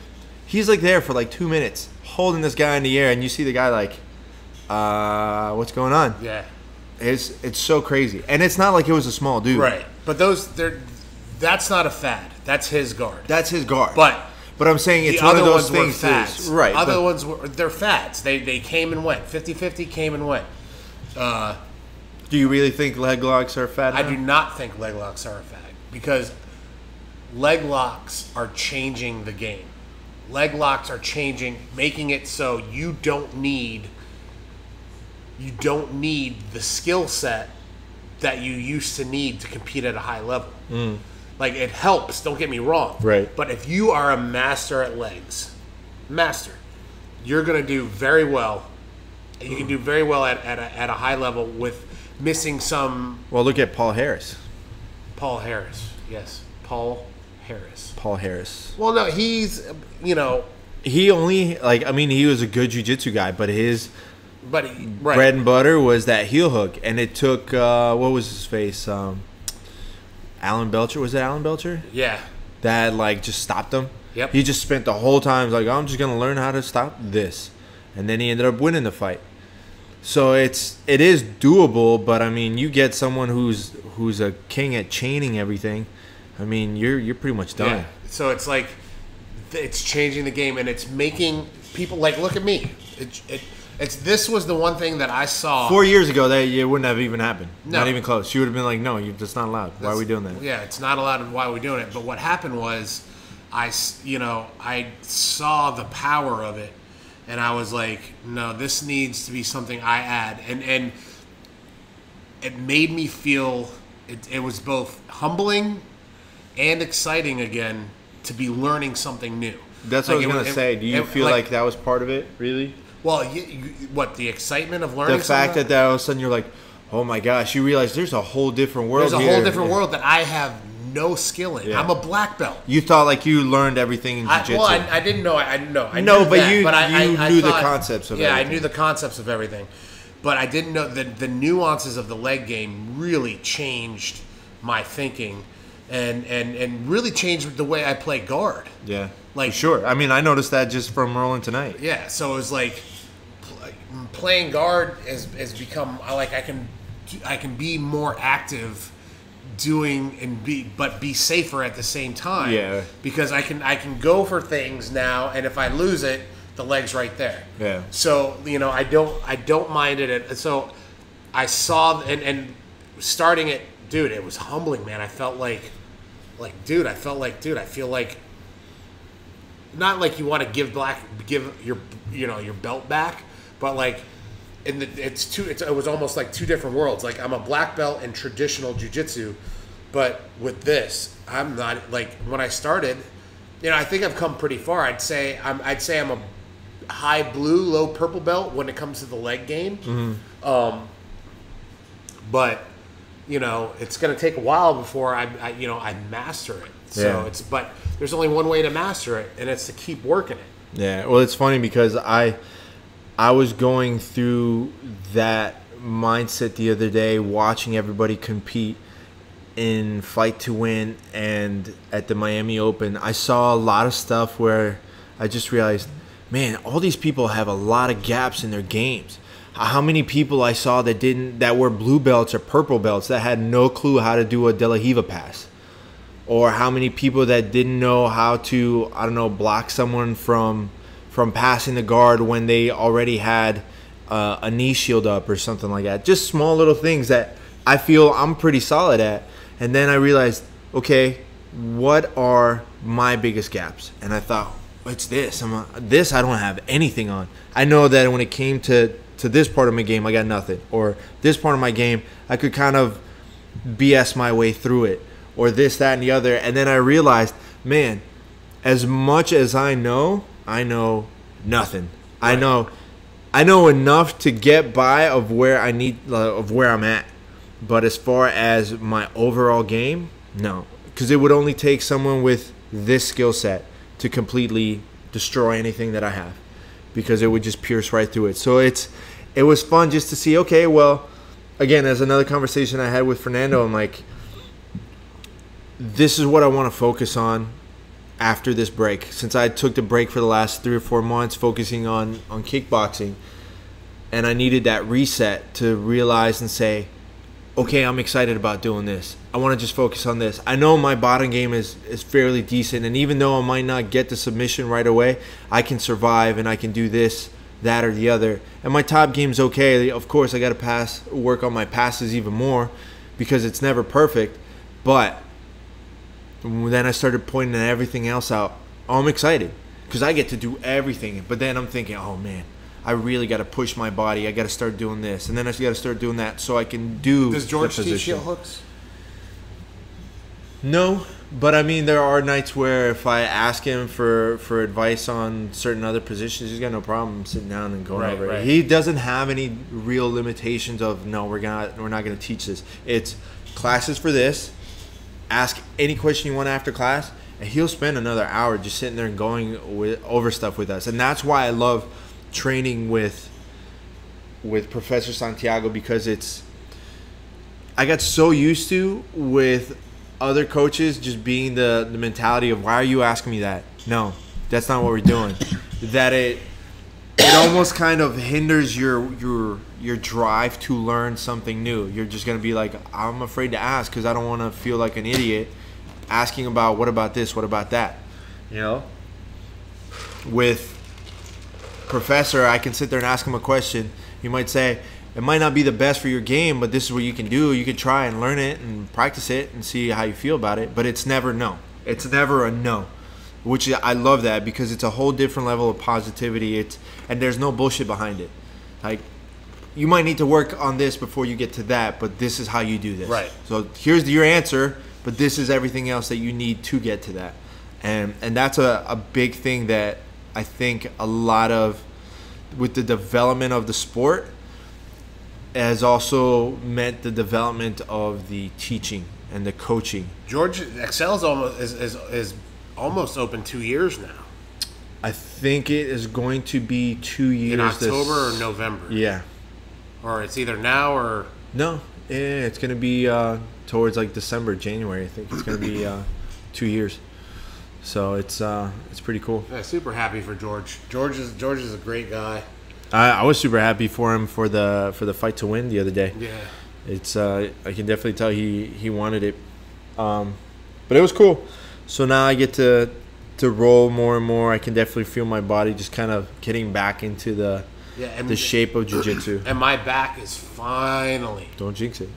A: He's like there for like 2 minutes, holding this guy in the air, and you see the guy like, what's going on?
B: Yeah.
A: It's so crazy. And it's not like it was a small dude.
B: Right. But that's not a fad. That's his guard.
A: That's his guard.
B: But
A: I'm saying it's one of those things.
B: Fads.
A: Right.
B: Other ones they're fads. They came and went. 50-50 came and went.
A: Do you really think leg locks are a fad now?
B: I do not think leg locks are a fad, because leg locks are changing the game. Leg locks are making it so you don't need the skill set that you used to need to compete at a high level. Like, it helps, don't get me wrong.
A: Right.
B: But if you are a master at legs, you're going to do very well You can do very well at a high level with missing some.
A: Well, look at Paul Harris.
B: Paul Harris, yes, Paul Harris.
A: Paul Harris.
B: Well, no, he's
A: He only he was a good jiu-jitsu guy, but his
B: right.
A: bread and butter was that heel hook, and it took what was his face? Alan Belcher. Was it Alan Belcher?
B: Yeah.
A: That just stopped him.
B: Yep.
A: He just spent the whole time I'm just gonna learn how to stop this, and then he ended up winning the fight. So it is doable, but I mean, you get someone who's a king at chaining everything. I mean, you're pretty much done.
B: Yeah. So it's changing the game, and it's making people look at me. This was the one thing that I saw
A: 4 years ago that it wouldn't have even happened.
B: No.
A: Not even close. She would have been like, "No, that's not allowed. Why are we doing that?"
B: Yeah, it's not allowed. Why are we doing it? But what happened was, I saw the power of it, and I was like, "No, this needs to be something I add." And it made me feel it was both humbling and exciting again to be learning something new.
A: That's what I was gonna say. Do you feel like that was part of it, really?
B: Well, what, the excitement of learning?
A: The fact that all of a sudden you're like, oh my gosh, you realize there's a whole different world.
B: There's a whole different world that I have no skill in.
A: Yeah.
B: I'm a black belt.
A: You thought you learned everything in jiu-jitsu.
B: Well, I didn't know. I knew
A: but
B: that,
A: you
B: but I
A: knew
B: thought,
A: the concepts of
B: everything.
A: everything.
B: I knew the concepts of everything. But I didn't know the nuances of the leg game really changed my thinking and really changed the way I play guard.
A: Yeah, for sure. I mean, I noticed that just from rolling tonight.
B: Yeah, so it was playing guard has become I can be more active but be safer at the same time.
A: Yeah.
B: Because I can go for things now, and if I lose it, the leg's right there.
A: Yeah.
B: So I don't mind it. So I saw and starting it, dude. It was humbling, man. I felt I feel like not like you want to give your belt back, but it was almost like two different worlds. Like, I'm a black belt in traditional jiu-jitsu, but with this, I'm not when I started. I think I've come pretty far. I'd say I'm a high blue, low purple belt when it comes to the leg game. Mm-hmm. But it's going to take a while before I master it. So but there's only one way to master it, and it's to keep working it.
A: Yeah. Well, it's funny because I was going through that mindset the other day, watching everybody compete in Fight to Win and at the Miami Open. I saw a lot of stuff where I just realized, man, all these people have a lot of gaps in their games. How many people I saw that were blue belts or purple belts that had no clue how to do a De La Riva pass, or how many people that didn't know how to, block someone from passing the guard when they already had a knee shield up or something like that. Just small little things that I feel I'm pretty solid at. And then I realized, okay, what are my biggest gaps? And I thought, it's this. This I don't have anything on. I know that when it came to this part of my game, I got nothing. Or this part of my game, I could kind of BS my way through it. Or this, that, and the other. And then I realized, man, as much as I know nothing. Right. I know enough to get by of where I'm at. But as far as my overall game, no. Because it would only take someone with this skill set to completely destroy anything that I have. Because it would just pierce right through it. So it was fun just to see, okay, well, again, as another conversation I had with Fernando, I'm like, this is what I want to focus on after this break. Since I took the break for the last 3 or 4 months focusing on kickboxing, and I needed that reset to realize and say, okay, I'm excited about doing this. I want to just focus on this. I know my bottom game is fairly decent, and even though I might not get the submission right away, I can survive and I can do this, that, or the other. And my top game's okay. Of course, I got to work on my passes even more because it's never perfect. But then I started pointing everything else out. Oh, I'm excited because I get to do everything. But then I'm thinking, oh man, I really got to push my body. I got to start doing this, and then I got to start doing that so I can do.
B: Does George
A: the
B: teach heel hooks?
A: No, but I mean, there are nights where if I ask him for advice on certain other positions, he's got no problem sitting down and going over it.
B: Right.
A: He doesn't have any real limitations of no, we're not going to teach this. It's classes for this. Ask any question you want after class, and he'll spend another hour just sitting there and going over stuff with us. And that's why I love training with Professor Santiago, because I got so used to with other coaches just being the mentality of, why are you asking me that? No, that's not what we're doing. That it almost kind of hinders your drive to learn something new. You're just going to be like, I'm afraid to ask because I don't want to feel like an idiot asking about, what about this, what about that? You know? With Professor, I can sit there and ask him a question. He might say, it might not be the best for your game, but this is what you can do. You can try and learn it and practice it and see how you feel about it. But it's never no. It's never a no, which I love that, because it's a whole different level of positivity. And there's no bullshit behind it. Like, you might need to work on this before you get to that, but this is how you do this.
B: Right.
A: So here's your answer, but this is everything else that you need to get to that. And that's a big thing that I think a lot of, with the development of the sport, has also meant the development of the teaching and the coaching.
B: George Excel's is almost open 2 years now.
A: I think it is going to be 2 years.
B: In October or November?
A: Yeah.
B: Or it's either now or...
A: No, it's going to be towards like December, January. I think it's going to be 2 years. So it's pretty cool.
B: Yeah, super happy for George. George is a great guy.
A: I was super happy for him for the fight to win the other day.
B: Yeah.
A: It's I can definitely tell he wanted it. But it was cool. So now I get to roll more and more. I can definitely feel my body just kind of getting back into the shape of jiu-jitsu.
B: And my back is finally...
A: Don't jinx it.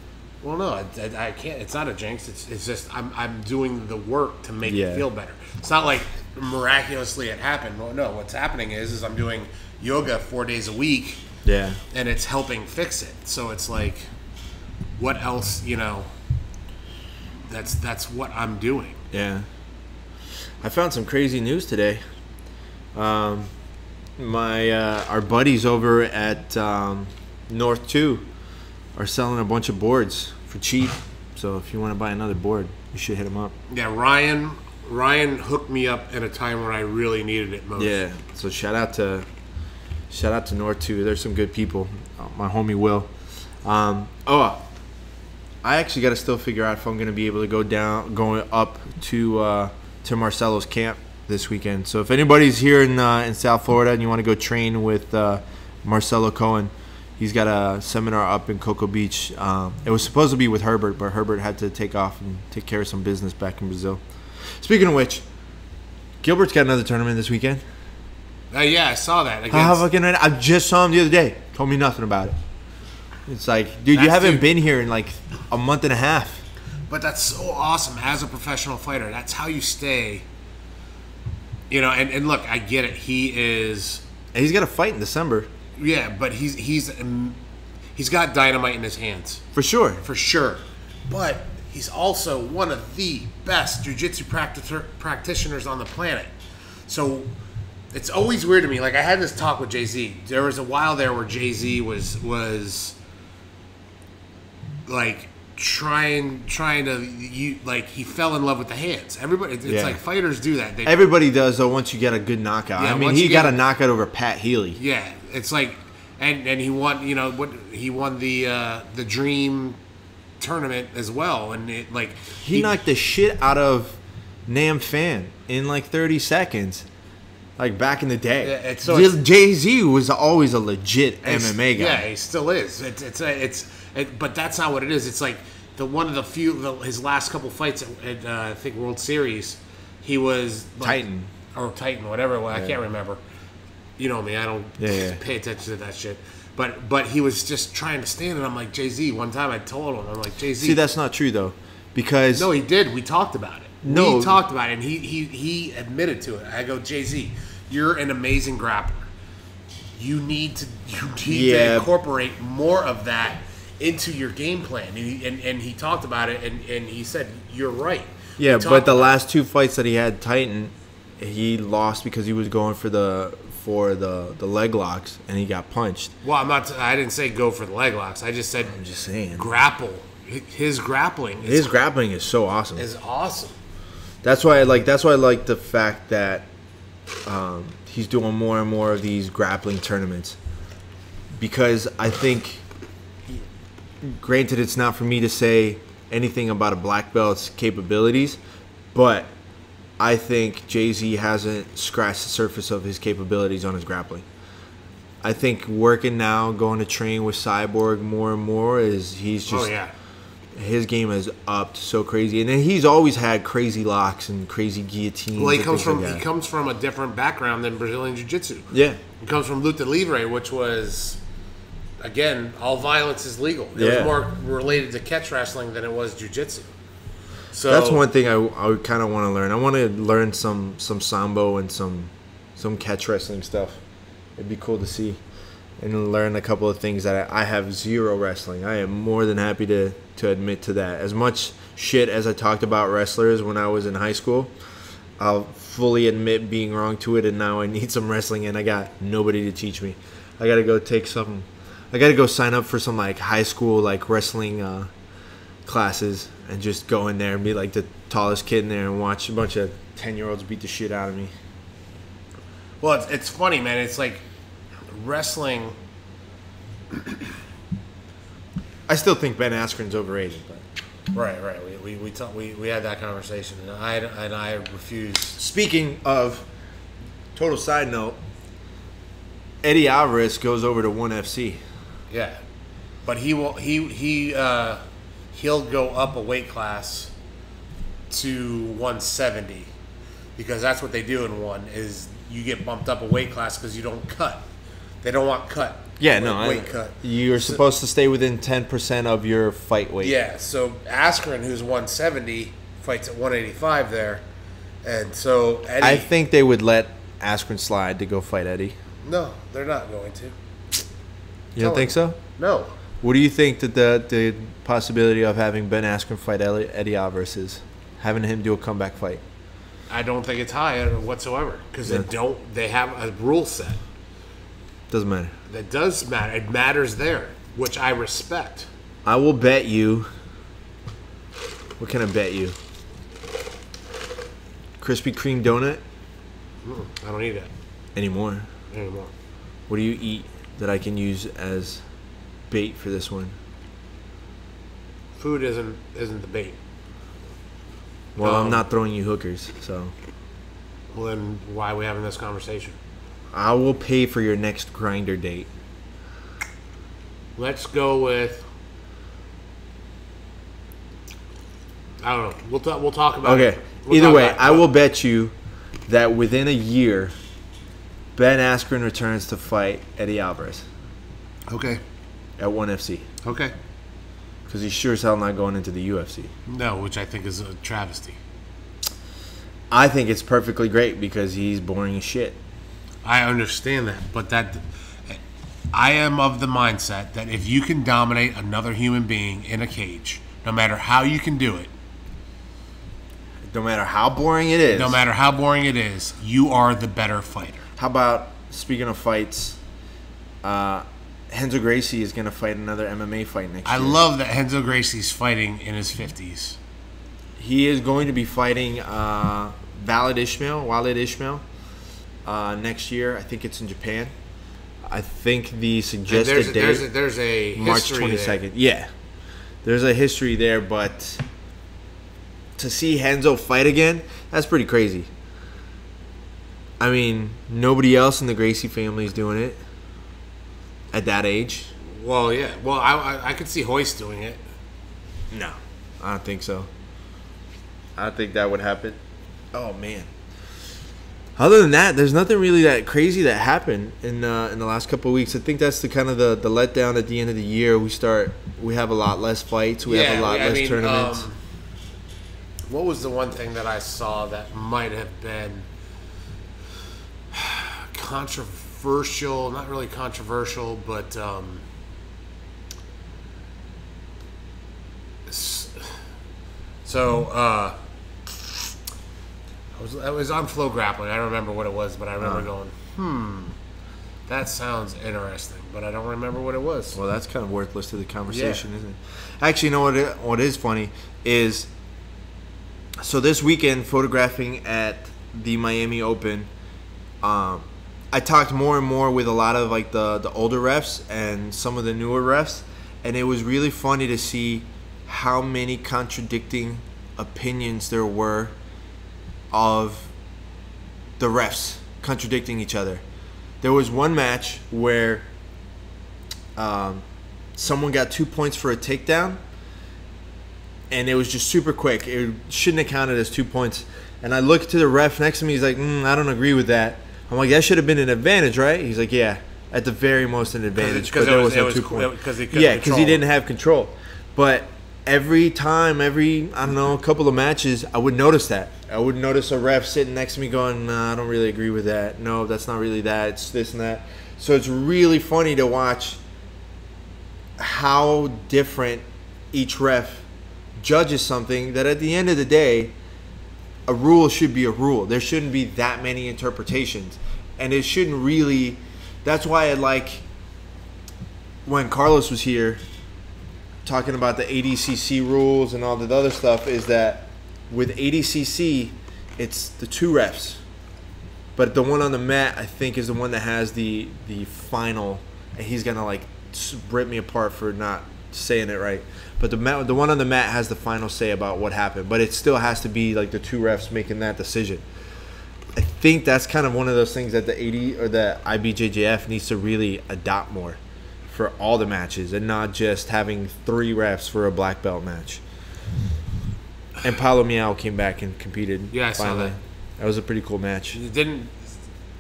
B: Well, no, I can't. It's not a jinx. It's just I'm doing the work to make it feel better. It's not like miraculously it happened. Well, no, what's happening is I'm doing yoga 4 days a week.
A: Yeah.
B: And it's helping fix it. So it's like, what else, that's what I'm doing.
A: Yeah. I found some crazy news today. Our buddies over at North 2 are selling a bunch of boards for cheap. So if you want to buy another board, you should hit them up.
B: Yeah, Ryan hooked me up at a time when I really needed it most.
A: Yeah. So shout out to North 2. There's some good people. My homie Will. I actually got to still figure out if I'm going to be able to going up to Marcelo's camp this weekend. So if anybody's here in South Florida and you want to go train with Marcelo Cohen, he's got a seminar up in Cocoa Beach. It was supposed to be with Herbert, but Herbert had to take off and take care of some business back in Brazil. Speaking of which, Gilbert's got another tournament this weekend.
B: Yeah, I saw that.
A: I just saw him the other day. Told me nothing about it. It's like, dude, you haven't been here in like a month and a half.
B: But that's so awesome as a professional fighter. That's how you stay. And look, I get it. He's
A: got a fight in December.
B: Yeah, but he's got dynamite in his hands.
A: For sure.
B: For sure. But he's also one of the best jiu-jitsu practitioners on the planet. So it's always weird to me. Like, I had this talk with Jay-Z. There was a while there where Jay-Z was like trying to he fell in love with the hands. Everybody, it's like fighters do that.
A: Everybody does though. Once you get a good knockout.
B: Yeah,
A: I mean, he got a knockout over Pat Healy.
B: Yeah, it's like, and he won. He won the Dream tournament as well, and
A: he knocked the shit out of Nam Fan in like 30 seconds. Like back in the day, Jay-Z was always a legit MMA guy.
B: Yeah, he still is. But that's not what it is. It's like his last couple fights at I think World Series, he was
A: Titan,
B: whatever. Well, I can't remember. You know me, I don't pay attention to that shit. But he was just trying to stand, and I'm like, Jay-Z. One time I told him, I'm like, Jay-Z.
A: See, that's not true though, because
B: no, he did. We talked about it.
A: No,
B: we talked about it, and he admitted to it. I go, Jay-Z, you're an amazing grappler. You need to incorporate more of that into your game plan. And he talked about it, and he said, you're right.
A: Yeah, but the last 2 fights that he had Titan, he lost because he was going for the leg locks and he got punched.
B: Well, I didn't say go for the leg locks. I just said
A: I'm just saying
B: grapple. His grappling.
A: Grappling is so awesome.
B: Is awesome.
A: That's why I like the fact that he's doing more and more of these grappling tournaments, because I think, granted, it's not for me to say anything about a black belt's capabilities, but I think Jay-Z hasn't scratched the surface of his capabilities on his grappling. I think working now, going to train with Cyborg more and more, he's just...
B: Oh, yeah.
A: His game has upped so crazy, and then he's always had crazy locks and crazy guillotines.
B: Well, he comes from a different background than Brazilian Jiu-Jitsu.
A: Yeah,
B: he comes from Luta Livre, which was, again, all violence is legal. It was more related to catch wrestling than it was Jiu-Jitsu. So
A: that's one thing I kind of want to learn. I want to learn some sambo and some catch wrestling stuff. It'd be cool to see and learn a couple of things that I have zero wrestling. I am more than happy to admit to that. As much shit as I talked about wrestlers when I was in high school, I'll fully admit being wrong to it, and now I need some wrestling, and I got nobody to teach me. I got to go sign up for some like high school like wrestling classes and just go in there and be like the tallest kid in there and watch a bunch of 10-year-olds beat the shit out of me.
B: Well, it's funny, man. It's like wrestling.
A: I still think Ben Askren's overrated, but
B: Right. We had that conversation, and I refused.
A: Speaking of, total side note, Eddie Alvarez goes over to ONE FC.
B: Yeah, but he'll go up a weight class to 170, because that's what they do in ONE, is you get bumped up a weight class because you don't cut. They don't want cut.
A: Yeah,
B: weight cut.
A: You're supposed to stay within 10% of your fight weight.
B: Yeah, so Askren, who's 170, fights at 185 there. And so Eddie...
A: I think they would let Askren slide to go fight Eddie.
B: No, they're not going to.
A: You don't think so?
B: No.
A: What do you think that the possibility of having Ben Askren fight Eddie Alvarez is? Having him do a comeback fight?
B: I don't think it's high whatsoever, because they have a rule set.
A: Doesn't matter.
B: That does matter. It matters there, which I respect.
A: I will bet you. What can I bet you? Krispy Kreme donut?
B: I don't eat it
A: Anymore. What do you eat that I can use as bait for this one?
B: Food isn't the bait.
A: Well, I'm not throwing you hookers, so.
B: Well, then why are we having this conversation?
A: I will pay for your next grinder date.
B: Let's go with... I don't know. We'll talk about it.
A: Okay. Either way, I will bet you that within a year, Ben Askren returns to fight Eddie Alvarez.
B: Okay.
A: At ONE FC.
B: Okay.
A: Because he's sure as hell not going into the UFC.
B: No, which I think is a travesty.
A: I think it's perfectly great because he's boring as shit.
B: I understand that, but I am of the mindset that if you can dominate another human being in a cage, no matter how you can do it,
A: no matter how boring it is,
B: you are the better fighter.
A: How about, speaking of fights, Renzo Gracie is going to fight another MMA fight next year.
B: I love that Renzo Gracie's fighting in his 50s.
A: He is going to be fighting Walid Ismail next year. I think it's in Japan. I think the suggested date
B: there's a
A: March 22nd. Yeah, there's a history there, but to see Renzo fight again, that's pretty crazy. I mean, nobody else in the Gracie family is doing it at that age.
B: Well, yeah. Well, I could see Hoist doing it.
A: No, I don't think so. I don't think that would happen. Oh man. Other than that, there's nothing really that crazy that happened in the last couple of weeks. I think that's the kind of the letdown at the end of the year. We have a lot less fights. We have a lot less tournaments.
B: What was the one thing that I saw that might have been controversial? Not really controversial, but It was on Flow Grappling. I don't remember what it was, but I remember going, that sounds interesting, but I don't remember what it was.
A: Well, that's kind of worthless to the conversation, isn't it? Actually, you know what is funny is, so this weekend, photographing at the Miami Open, I talked more and more with a lot of like the older refs and some of the newer refs, and it was really funny to see how many contradicting opinions there were of the refs contradicting each other. There was one match where someone got 2 points for a takedown, and it was just super quick. It shouldn't have counted as 2 points. And I looked to the ref next to me. He's like, I don't agree with that. I'm like, that should have been an advantage, right? He's like, yeah, at the very most an advantage. But there was no 2 points. Because he didn't have control. But every time, I don't know, a couple of matches, I would notice that. I would notice a ref sitting next to me going, nah, I don't really agree with that. No, that's not really that. It's this and that. So it's really funny to watch how different each ref judges something that at the end of the day, a rule should be a rule. There shouldn't be that many interpretations. And it shouldn't really... That's why I like when Carlos was here talking about the ADCC rules and all the other stuff, is that with ADCC, it's the 2 refs. But the one on the mat, I think, is the one that has the final, and he's going to like rip me apart for not saying it right. But the one on the mat has the final say about what happened. But it still has to be like the 2 refs making that decision. I think that's kind of one of those things that the IBJJF needs to really adopt more for all the matches, and not just having 3 refs for a black belt match. And Paulo Miao came back and competed.
B: Yeah, I saw that.
A: That was a pretty cool match.
B: Did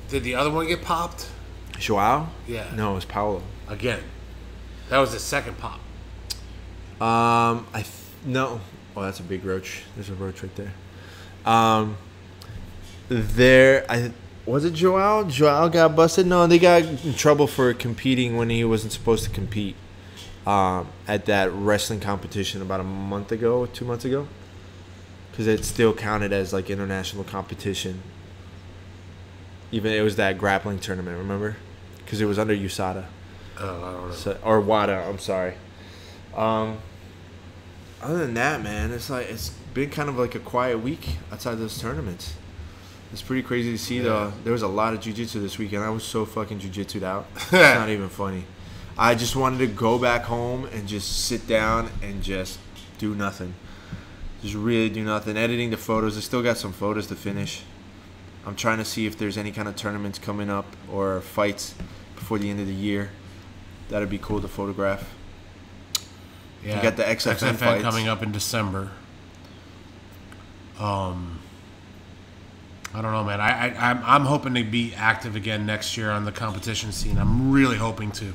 B: the other one get popped?
A: Joao?
B: Yeah.
A: No, it was Paulo.
B: Again. That was the second pop.
A: No. Oh, that's a big roach. There's a roach right there. Was it Joao? Joao got busted? No, they got in trouble for competing when he wasn't supposed to compete at that wrestling competition about a month ago, 2 months ago. Because it still counted as like international competition. Even it was that grappling tournament, remember? Because it was under USADA.
B: Oh, I don't know.
A: So, or WADA, I'm sorry. Other than that, man, it's been kind of like a quiet week outside those tournaments. It's pretty crazy to see, though. There was a lot of jiu-jitsu this weekend. I was so fucking jiu-jitsu'd out. It's not even funny. I just wanted to go back home and just sit down and just do nothing. Just really do nothing. Editing the photos. I still got some photos to finish. I'm trying to see if there's any kind of tournaments coming up or fights before the end of the year. That'd be cool to photograph. Yeah, you got the XFN fights
B: coming up in December. I don't know, man. I'm hoping to be active again next year on the competition scene. I'm really hoping to.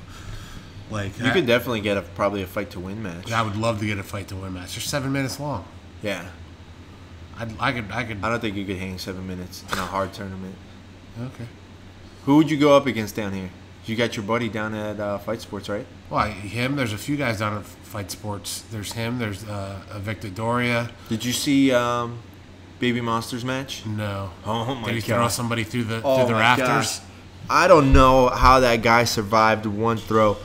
B: Like,
A: you could definitely get probably a fight to win match.
B: I would love to get a fight to win match. They're 7 minutes long.
A: Yeah.
B: I could.
A: I don't think you could hang 7 minutes in a hard tournament.
B: Okay. Who
A: would you go up against down here? You got your buddy down at Fight Sports, right?
B: Well, him. There's a few guys down at Fight Sports. There's him. There's Victor Doria.
A: Did you see Baby Monster's match?
B: No.
A: Oh my god!
B: Did he throw somebody through the rafters?
A: Gosh. I don't know how that guy survived one throw.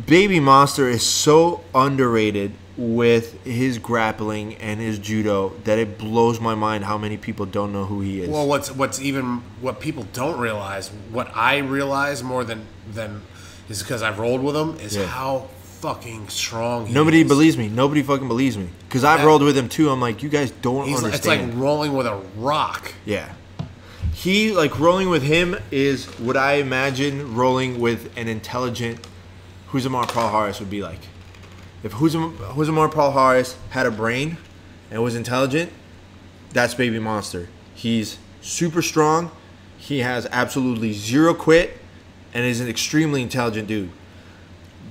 A: Baby Monster is so underrated with his grappling and his judo that it blows my mind how many people don't know who he is.
B: Well, what people don't realize, what I realize more than is because I've rolled with him, is how fucking strong he is.
A: Nobody believes me. Nobody fucking believes me. Because I've rolled with him too. I'm like, you guys don't understand.
B: It's like rolling with a rock.
A: Yeah. Rolling with him is what I imagine rolling with an intelligent Huzamar Palhares would be like. If Huzamar Palhares had a brain and was intelligent, that's Baby Monster. He's super strong. He has absolutely zero quit and is an extremely intelligent dude.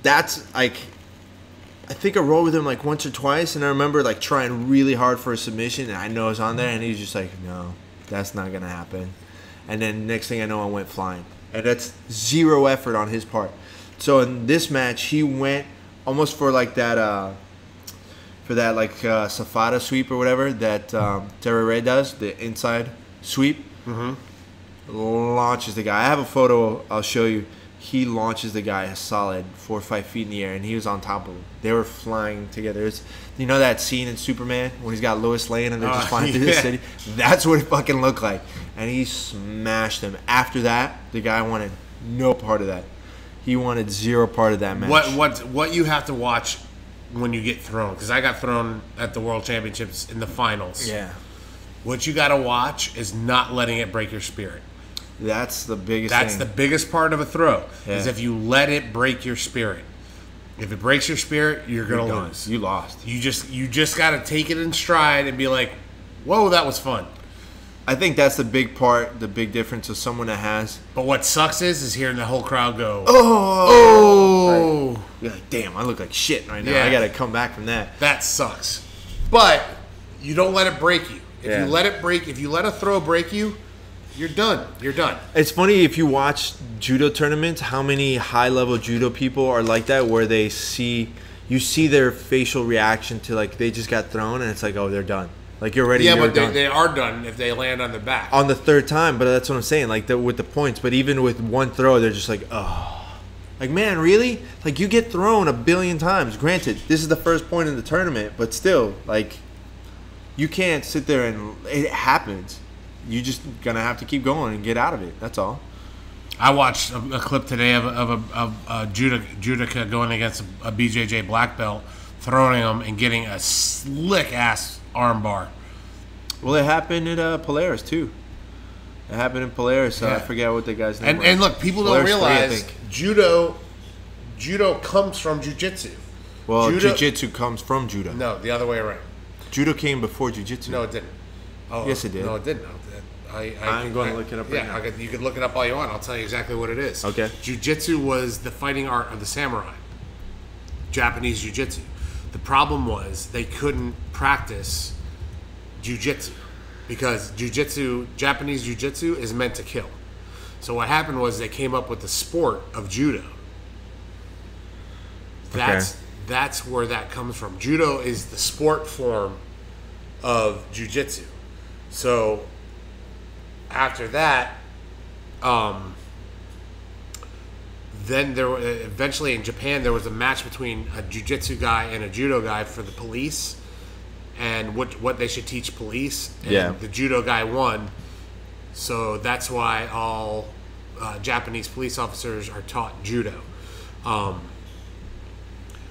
A: That's like, I think I rolled with him like once or twice, and I remember like trying really hard for a submission, and I know it's on there, and he's just like, no, that's not going to happen. And then next thing I know, I went flying. And that's zero effort on his part. So in this match, he went almost for like that, Safada sweep or whatever that Terere does, the inside sweep. Launches the guy. I have a photo I'll show you. He launches the guy a solid 4 or 5 feet in the air, and he was on top of him. They were flying together. It's, you know that scene in Superman when he's got Lois Lane and they're just flying through the city? That's what it fucking looked like. And he smashed him. After that, the guy wanted no part of that. He wanted zero part of that match.
B: What you have to watch when you get thrown, because I got thrown at the World Championships in the finals.
A: Yeah.
B: What you got to watch is not letting it break your spirit.
A: That's the biggest
B: That's
A: thing.
B: the biggest part of a throw, is
A: Yeah.
B: if you let it break your spirit. If it breaks your spirit, you're going to lose.
A: You lost.
B: You just got to take it in stride and be like, whoa, that was fun.
A: I think that's the big part, the big difference of someone that has.
B: But what sucks is hearing the whole crowd go,
A: Oh! You're like, damn, I look like shit right now.
B: Yeah.
A: I got to come back from that.
B: that sucks. But you don't let it break you. If
A: Yeah.
B: you let it break, if you let a throw break you, you're done. You're done.
A: It's funny if you watch judo tournaments, how many high-level judo people are like that, where you see their facial reaction to, like, they just got thrown, and it's like, oh, they're done. Like, you're ready.
B: Yeah,
A: you're
B: but
A: done.
B: they are done if they land on their back.
A: On the third time, but that's what I'm saying. Like, with the points, but even with one throw, they're just like, oh. Like, man, really? Like, you get thrown a billion times. Granted, this is the first point in the tournament, but still, like, you can't sit there and it happens. You just gonna have to keep going and get out of it. That's all.
B: I watched a clip today of a judoka going against a BJJ black belt, throwing him and getting a slick ass arm bar.
A: Well, it happened at Polaris too. It happened in Polaris. I forget what the guy's name was.
B: And look, people don't
A: Polaris 3, I
B: realize
A: think.
B: judo comes from jiu-jitsu.
A: Well, jiu-jitsu comes from judo.
B: No, the other way around.
A: Judo came before jiu-jitsu.
B: No, it didn't. Oh,
A: Yes, it did.
B: No, it didn't.
A: I'm going to look it up right now.
B: You can look it up all you want. I'll tell you exactly what it is.
A: Okay.
B: Jiu-jitsu was the fighting art of the samurai. Japanese jiu-jitsu. The problem was they couldn't practice jiu-jitsu because Japanese jiu-jitsu is meant to kill. So what happened was they came up with the sport of judo. That's where that comes from. Judo is the sport form of jiu-jitsu. So after that, then eventually in Japan there was a match between a jiu-jitsu guy and a judo guy for the police, and what they should teach police. And the judo guy won, so that's why all Japanese police officers are taught judo.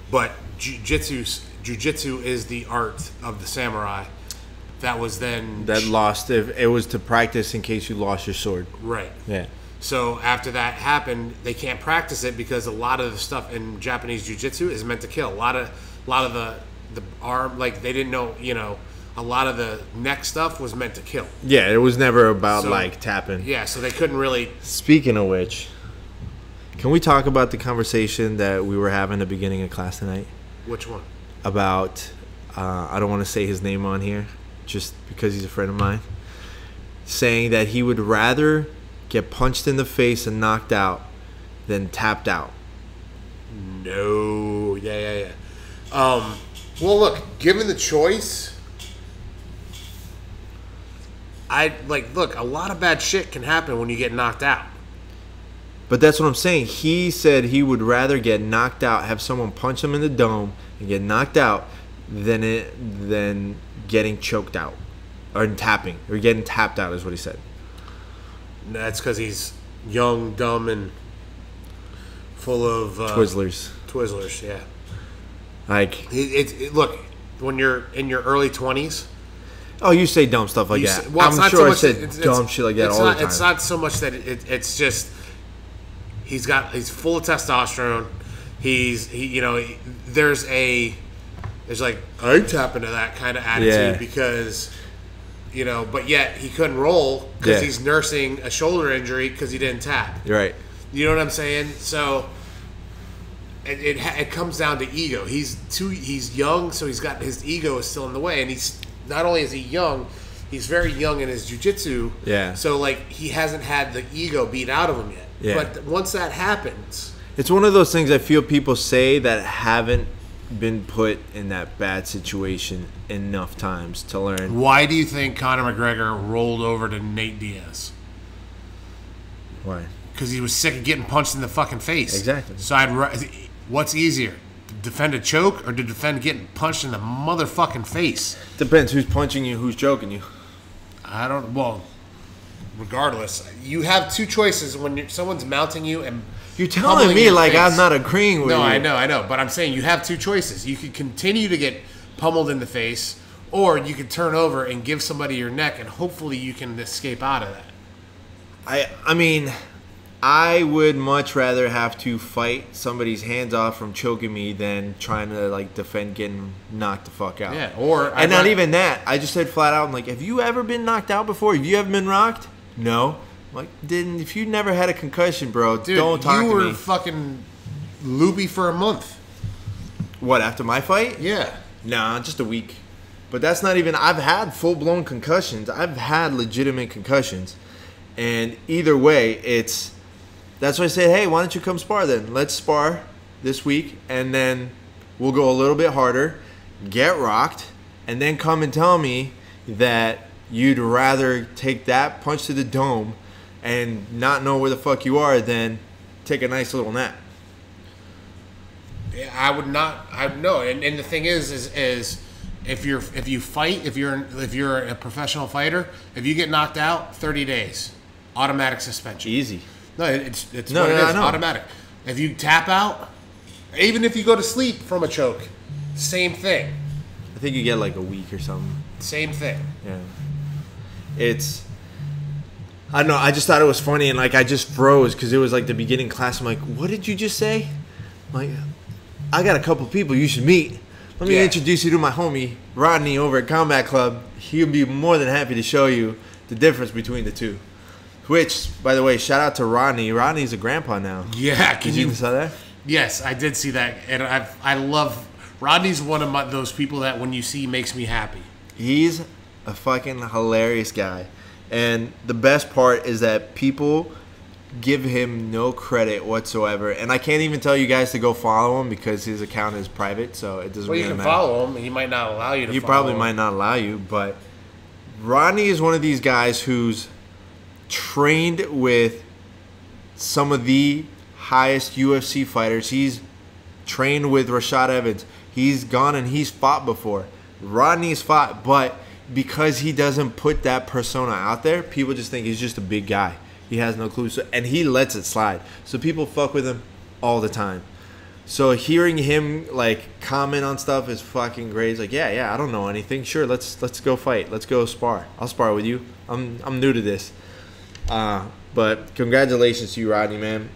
B: But jiu-jitsu is the art of the samurai. That was then
A: lost. It was to practice in case you lost your sword.
B: Right.
A: Yeah.
B: So after that happened, they can't practice it because a lot of the stuff in Japanese jiu-jitsu is meant to kill. A lot of the arm, like they didn't know, a lot of the neck stuff was meant to kill.
A: Yeah, it was never about like tapping.
B: Yeah, so they couldn't really.
A: Speaking of which, can we talk about the conversation that we were having at the beginning of class tonight?
B: Which one?
A: About, I don't want to say his name on here, just because he's a friend of mine, saying that he would rather get punched in the face and knocked out than tapped out.
B: No. Yeah. Well, look, given the choice, look, a lot of bad shit can happen when you get knocked out.
A: But that's what I'm saying. He said he would rather get knocked out, have someone punch him in the dome and get knocked out than getting choked out or getting tapped out is what he said.
B: That's because he's young, dumb, and full of
A: Twizzlers.
B: Twizzlers, yeah.
A: Like
B: look, when you're in your early 20s.
A: Oh, you say dumb stuff like that. I'm sure I said dumb shit like that all the time.
B: It's not so much that it's just he's full of testosterone. There's like I ain't tapping to that kind of attitude because. But yet he couldn't roll because he's nursing a shoulder injury because he didn't tap.
A: You're right.
B: You know what I'm saying? So it comes down to ego. He's young, so he's got his ego is still in the way, and he's not only is he young, he's very young in his jiu-jitsu.
A: Yeah.
B: So he hasn't had the ego beat out of him yet.
A: Yeah.
B: But once that happens,
A: it's one of those things I feel people say that haven't been put in that bad situation enough times to learn.
B: Why do you think Conor McGregor rolled over to Nate Diaz?
A: Why?
B: Because he was sick of getting punched in the fucking face.
A: Exactly.
B: So what's easier, to defend a choke or to defend getting punched in the motherfucking face?
A: Depends who's punching you, who's choking you.
B: Well, regardless, you have two choices when someone's mounting you and
A: you're telling me like
B: face.
A: I'm not agreeing with you.
B: No, I know. But I'm saying you have two choices. You could continue to get pummeled in the face, or you could turn over and give somebody your neck, and hopefully you can escape out of that.
A: I mean, I would much rather have to fight somebody's hands off from choking me than trying to like defend getting knocked the fuck out.
B: Yeah,
A: and not even that. I just said flat out, I'm like, have you ever been knocked out before? Have you ever been rocked? No. Like, if you never had a concussion, bro,
B: dude,
A: don't talk to me.
B: You were fucking loopy for a month.
A: What, after my fight?
B: Yeah.
A: Nah, just a week. But that's not even... I've had full-blown concussions. I've had legitimate concussions. And either way, it's... That's why I say, hey, why don't you come spar then? Let's spar this week, and then we'll go a little bit harder, get rocked, and then come and tell me that you'd rather take that punch to the dome and not know where the fuck you are than take a nice little nap.
B: Yeah, I would not. I no. And the thing is if you fight, if you're a professional fighter, if you get knocked out, 30 days, automatic suspension.
A: Easy.
B: No, it's what it is. Automatic. If you tap out, even if you go to sleep from a choke, same thing.
A: I think you get like a week or something.
B: Same thing.
A: Yeah. I don't know, I just thought it was funny, and like I just froze because it was like the beginning class. I'm like, what did you just say? I'm like, I got a couple people you should meet. Let me introduce you to my homie Rodney over at Combat Club. He'll be more than happy to show you the difference between the two. Which, by the way, shout out to Rodney. Rodney's a grandpa now.
B: Yeah,
A: did you saw that?
B: Yes, I did see that, and I love Rodney's one of those people that when you see makes me happy.
A: He's a fucking hilarious guy. And the best part is that people give him no credit whatsoever. And I can't even tell you guys to go follow him because his account is private, so it doesn't really matter.
B: Well, you can follow him. He might not allow you to follow him.
A: He probably might not allow you, but Rodney is one of these guys who's trained with some of the highest UFC fighters. He's trained with Rashad Evans. He's gone and he's fought before. Rodney's fought, but because he doesn't put that persona out there, people just think he's just a big guy. He has no clue. And he lets it slide. So people fuck with him all the time. So hearing him like comment on stuff is fucking great. He's like, yeah, I don't know anything. Sure, let's go fight. Let's go spar. I'll spar with you. I'm new to this. But congratulations to you, Rodney, man.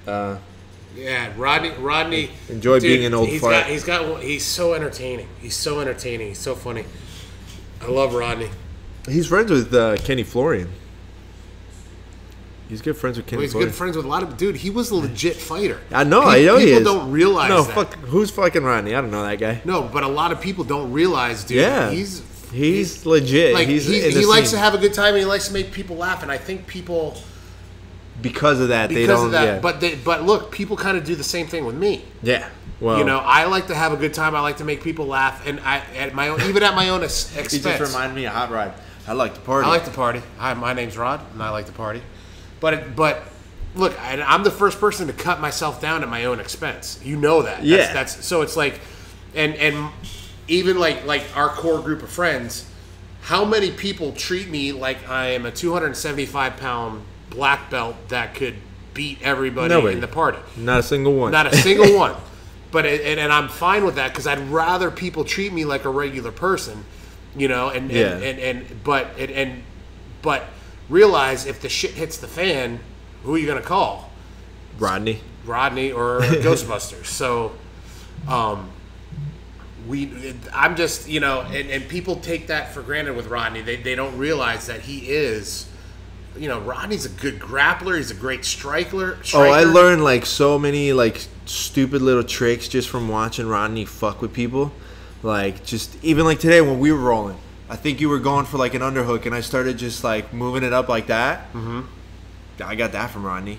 B: Yeah, Rodney.
A: Enjoy being an old fight.
B: He's so entertaining. He's so funny. I love Rodney.
A: He's friends with Kenny Florian. He's good friends with Kenny Florian.
B: He's good friends with a lot of... Dude, he was a legit fighter.
A: I know he is.
B: People don't realize that.
A: Fuck, who's fucking Rodney? I don't know that guy.
B: No, but a lot of people don't realize, dude.
A: Yeah. He's legit.
B: Like, he likes
A: scene.
B: to have a good time, and he likes to make people laugh, and I think people...
A: Because of that, they don't... Yeah.
B: But look, people kind of do the same thing with me.
A: Yeah. Well,
B: you know, I like to have a good time. I like to make people laugh, and even at my own expense.
A: You just remind me of Hot Rod. I like to party.
B: I like to party. Hi, my name's Rod, and I like to party. But look, I'm the first person to cut myself down at my own expense. You know that.
A: Yeah.
B: That's so it's like, and even like our core group of friends, how many people treat me like I am a 275-pound black belt that could beat everybody in the party?
A: Not a single one.
B: Not a single one. But and I'm fine with that because I'd rather people treat me like a regular person, you know. But realize if the shit hits the fan, who are you gonna call?
A: Rodney
B: or Ghostbusters. So, I'm just, you know, and people take that for granted with Rodney. They don't realize that he is. You know, Rodney's a good grappler. He's a great striker.
A: Oh, I learned like so many like stupid little tricks just from watching Rodney fuck with people. Like just even like today when we were rolling, I think you were going for like an underhook, and I started just like moving it up like that. Mm-hmm. I got that from Rodney.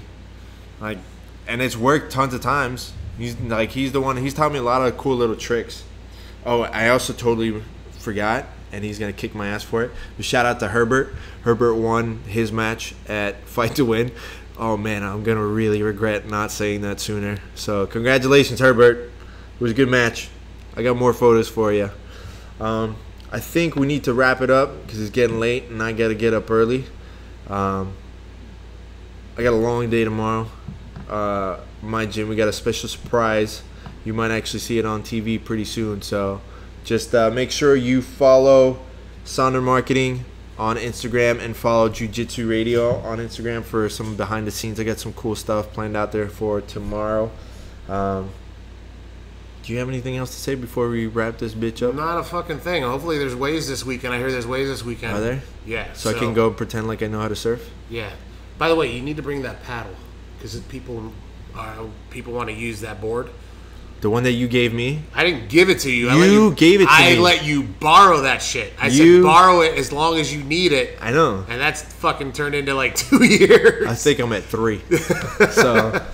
A: And it's worked tons of times. He's the one. He's taught me a lot of cool little tricks. Oh, I also totally forgot, and he's going to kick my ass for it. But shout out to Herbert. Herbert won his match at Fight to Win. Oh, man, I'm going to really regret not saying that sooner. So, congratulations, Herbert. It was a good match. I got more photos for you. I think we need to wrap it up because it's getting late, and I got to get up early. I got a long day tomorrow. My gym, we got a special surprise. You might actually see it on TV pretty soon. So just make sure you follow Sonder Marketing on Instagram and follow Jiu-Jitsu Radio on Instagram for some behind the scenes. I got some cool stuff planned out there for tomorrow. Do you have anything else to say before we wrap this bitch up?
B: Not a fucking thing. Hopefully there's waves this weekend. I hear there's waves this weekend.
A: Are there?
B: Yeah.
A: So I can go pretend like I know how to surf?
B: Yeah. By the way, you need to bring that paddle because people want to use that board.
A: The one that you gave me?
B: I didn't give it to you.
A: You gave it to me.
B: I let you borrow that shit. I said borrow it as long as you need it.
A: I know.
B: And that's fucking turned into like 2 years.
A: I think I'm at 3. So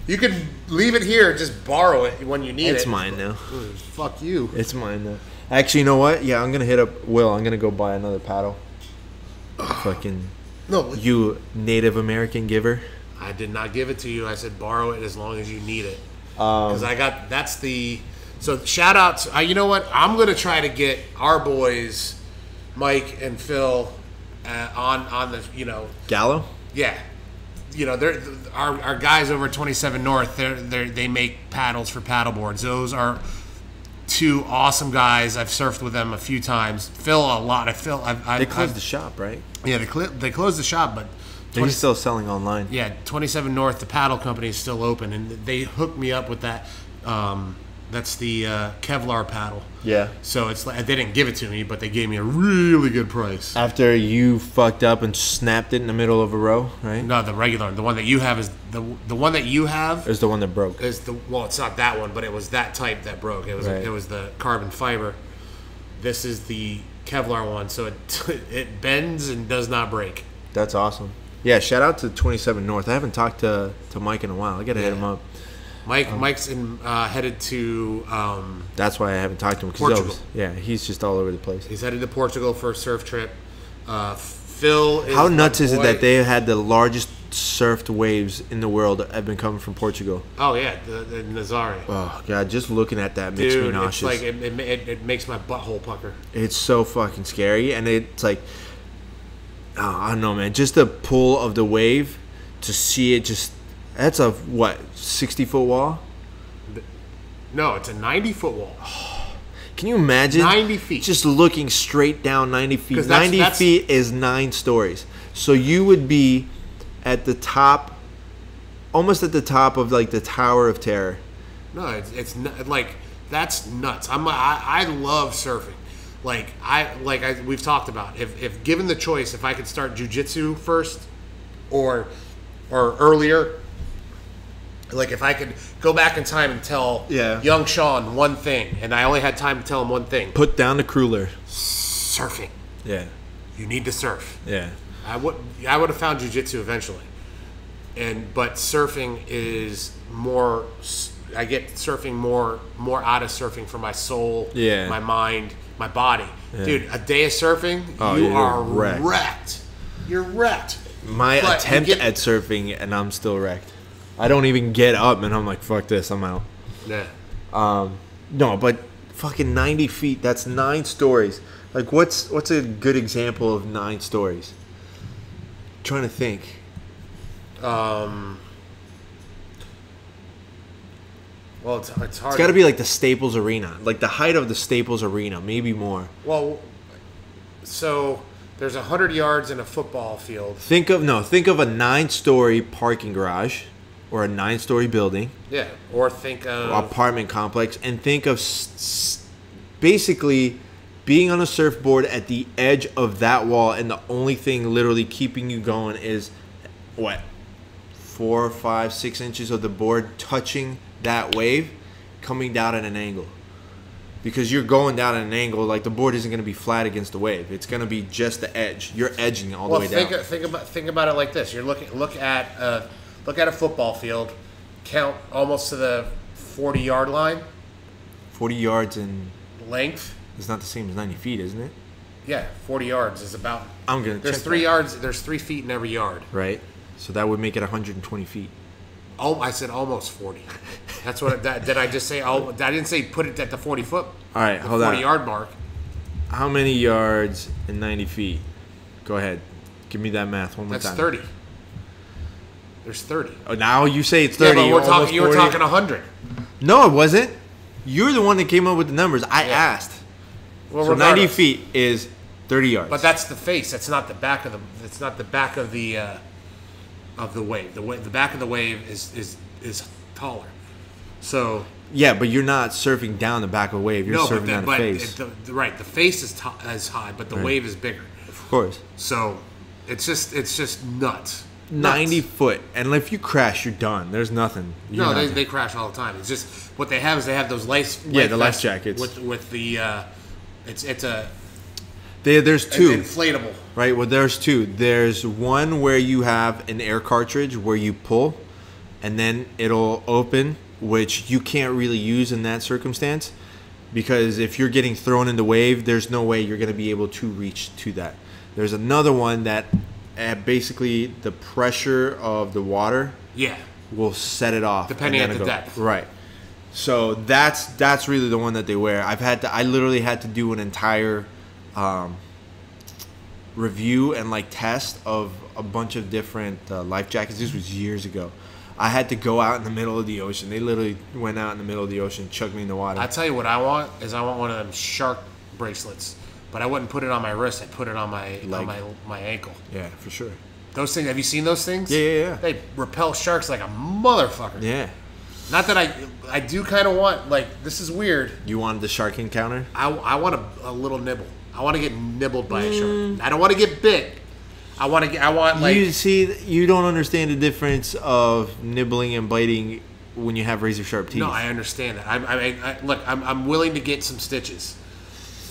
B: you can leave it here, just borrow it when you need it.
A: It's mine now.
B: Fuck you.
A: It's mine now. Actually, you know what? Yeah, I'm going to hit up Will. I'm going to go buy another paddle. Fucking
B: no,
A: you Native American giver.
B: I did not give it to you. I said borrow it as long as you need it. Because so shout out to, you know what? I'm going to try to get our boys, Mike and Phil, on the,
A: Gallo?
B: Yeah. They're our guys over at 27 North. They make paddles for paddleboards. Those are 2 awesome guys. I've surfed with them a few times. Phil a lot. They
A: closed the shop, right?
B: Yeah, they closed the shop, but
A: they're still selling online.
B: Yeah, 27 North, the paddle company, is still open, and they hooked me up with that. That's the Kevlar paddle.
A: Yeah.
B: So it's like they didn't give it to me, but they gave me a really good price.
A: After you fucked up and snapped it in the middle of a row, right?
B: No, the regular. The one that you have is the one that you have
A: is the one that broke.
B: It's not that one, but it was that type that broke. It was it was the carbon fiber. This is the Kevlar one, so it bends and does not break.
A: That's awesome. Yeah, shout out to 27 North. I haven't talked to Mike in a while. I gotta hit him up.
B: Mike's headed to.
A: That's why I haven't talked to him.
B: Portugal.
A: He's just all over the place.
B: He's headed to Portugal for a surf trip. Phil is
A: how nuts is it that they had the largest surfed waves in the world have been coming from Portugal?
B: Oh yeah, the Nazare.
A: Oh god, just looking at that makes me nauseous.
B: It's like it makes my butthole pucker.
A: It's so fucking scary, and it's like, I don't know, man. Just the pull of the wave to see it just. That's a, 60-foot wall?
B: No, it's a 90-foot wall.
A: Can you imagine?
B: 90 feet.
A: Just looking straight down 90 feet. 90
B: that's
A: feet is 9 stories. So you would be at the top, almost at the top of like the Tower of Terror.
B: No, it's like, that's nuts. I love surfing. We've talked about. If given the choice, if I could start jiu-jitsu first or earlier, like if I could go back in time and tell young Shawn one thing, and I only had time to tell him one thing.
A: Put down the cruiser.
B: Surfing.
A: Yeah.
B: You need to surf.
A: Yeah.
B: I would have found jiu-jitsu eventually. But surfing is more, I get surfing more out of surfing for my soul, my mind, my body. Yeah. Dude, a day of surfing, you are wrecked. You're wrecked.
A: My attempt at surfing, and I'm still wrecked. I don't even get up, and I'm like, fuck this, I'm out.
B: Yeah.
A: No, but fucking 90 feet, that's 9 stories. Like, what's a good example of 9 stories? I'm trying to think.
B: Well, it's hard.
A: It's got to be like the Staples Arena. Like the height of the Staples Arena, maybe more.
B: Well, so there's 100 yards in a football field.
A: Think of a 9-story parking garage or a 9-story building.
B: Yeah, or think of
A: apartment complex, and think of basically being on a surfboard at the edge of that wall, and the only thing literally keeping you going is 4, 5, 6 inches of the board touching that wave, coming down at an angle. Because you're going down at an angle, like the board isn't going to be flat against the wave. It's going to be just the edge. You're edging all the way down.
B: Think about it like this. You're look at a football field. Count almost to the 40-yard line.
A: 40 yards and
B: length.
A: It's not the same as 90 feet, isn't it?
B: Yeah, 40 yards is about.
A: I'm gonna.
B: There's
A: check
B: 3
A: that.
B: yards. There's 3 feet in every yard.
A: Right. So that would make it 120 feet.
B: Oh, I said almost 40. That's what. Did I just say? Oh, I didn't say put it at the 40 foot.
A: All right, hold on.
B: 40 yard mark.
A: How many yards in 90 feet? Go ahead. Give me that math one more
B: That's
A: time.
B: 30. There's 30.
A: Oh, now you say it's 30.
B: Yeah, but
A: almost
B: you were
A: 40.
B: talking 100.
A: No, it wasn't. You're the one that came up with the numbers. I asked.
B: Well,
A: So 90
B: regardless.
A: feet is 30 yards.
B: But that's the face. That's not the back of the. It's not the back of the wave. The back of the wave is taller. So
A: yeah, but you're not surfing down the back of a wave. You're surfing down the face.
B: Right. The face is high, but the wave is bigger.
A: Of course.
B: So it's just nuts.
A: 90 foot, and if you crash, you're done. There's nothing. You're
B: No,
A: not-
B: they crash all the time. It's just what they have is they have those life
A: the life
B: vests
A: jackets
B: with the it's a
A: There's
B: an
A: two.
B: inflatable.
A: Right, well, there's two. There's one where you have an air cartridge where you pull, and then it'll open, which you can't really use in that circumstance, because if you're getting thrown in the wave, there's no way you're going to be able to reach to that. There's another one that basically the pressure of the water
B: Yeah.
A: will set it off.
B: Depending
A: and
B: on
A: then
B: the
A: it'll
B: depth.
A: Right. So that's really the one that they wear. I literally had to do an entire review and like test of a bunch of different life jackets. This was years ago. I had to go out in the middle of the ocean. They literally went out in the middle of the ocean, chucked me in the water.
B: I tell you what I want is I want one of them shark bracelets, but I wouldn't put it on my wrist. I'd put it on my
A: Leg.
B: on my ankle.
A: Yeah, for sure.
B: Those things. Have you seen those things?
A: Yeah.
B: They repel sharks like a motherfucker.
A: Yeah.
B: Not that I do kind of want, like, this is weird.
A: You wanted the shark encounter?
B: I want a little nibble. I want to get nibbled by a shark. I don't want to get bit. I want like.
A: You see, you don't understand the difference of nibbling and biting when you have razor sharp teeth.
B: No, I understand that. Look, I'm willing to get some stitches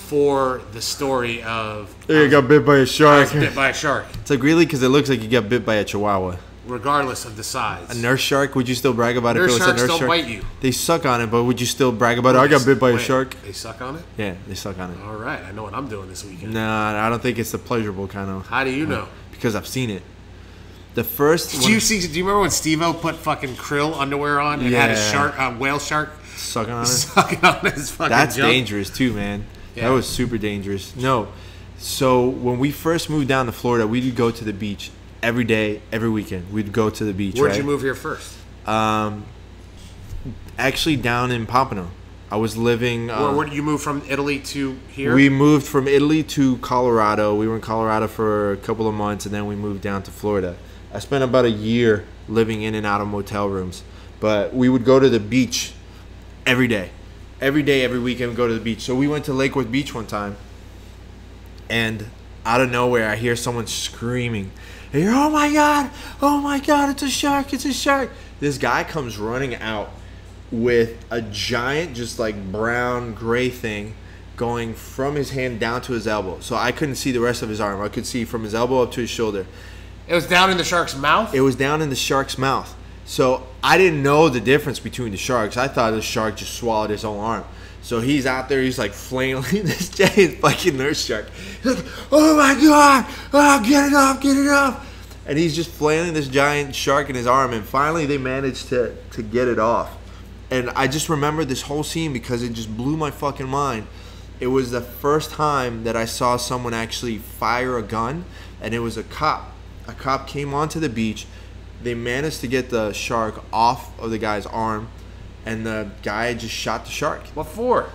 B: for the story of.
A: You got bit by a
B: I
A: shark.
B: was bit by a shark,
A: It's like, really? Because it looks like you got bit by a chihuahua.
B: regardless of the size.
A: A nurse shark? Would you still brag about it?
B: Nurse
A: if it was
B: sharks
A: a nurse
B: don't
A: shark?
B: bite you.
A: They suck on it, but would you still brag about it? I got bit by a
B: Wait,
A: shark.
B: They suck on it?
A: Yeah, they suck on it.
B: All right, I know what I'm doing this weekend.
A: Nah, I don't think it's the pleasurable kind of.
B: How do you know?
A: Because I've seen it. The first
B: Do
A: one,
B: you remember when Steve-O put fucking krill underwear on and had a
A: Yeah.
B: shark, a whale shark,
A: sucking on it.
B: sucking on his fucking
A: That's
B: junk?
A: dangerous too, man.
B: Yeah.
A: That was super dangerous. No, so when we first moved down to Florida, we'd go to the beach every day, every weekend. We'd go to the beach.
B: Where'd
A: right?
B: you move here first?
A: Actually, down in Pompano. I was living.
B: Where did you move from Italy to here?
A: We moved from Italy to Colorado. We were in Colorado for a couple of months, and then we moved down to Florida. I spent about a year living in and out of motel rooms, but we would go to the beach every day. Every day, every weekend, we'd go to the beach. So we went to Lake Worth Beach one time, and out of nowhere, I hear someone screaming. I hear, oh my God, it's a shark, it's a shark. This guy comes running out with a giant, just like brown, gray thing going from his hand down to his elbow. So I couldn't see the rest of his arm. I could see from his elbow up to his shoulder.
B: It was down in the shark's mouth?
A: It was down in the shark's mouth. So I didn't know the difference between the sharks. I thought the shark just swallowed his own arm. So he's out there, he's like flailing this giant fucking nurse shark. He's like, oh my God, oh, get it off. And he's just flailing this giant shark in his arm. And finally they managed to get it off. And I just remember this whole scene because it just blew my fucking mind. It was the first time that I saw someone actually fire a gun, and it was a cop. A cop came onto the beach. They managed to get the shark off of the guy's arm, and the guy just shot the shark.
B: What for?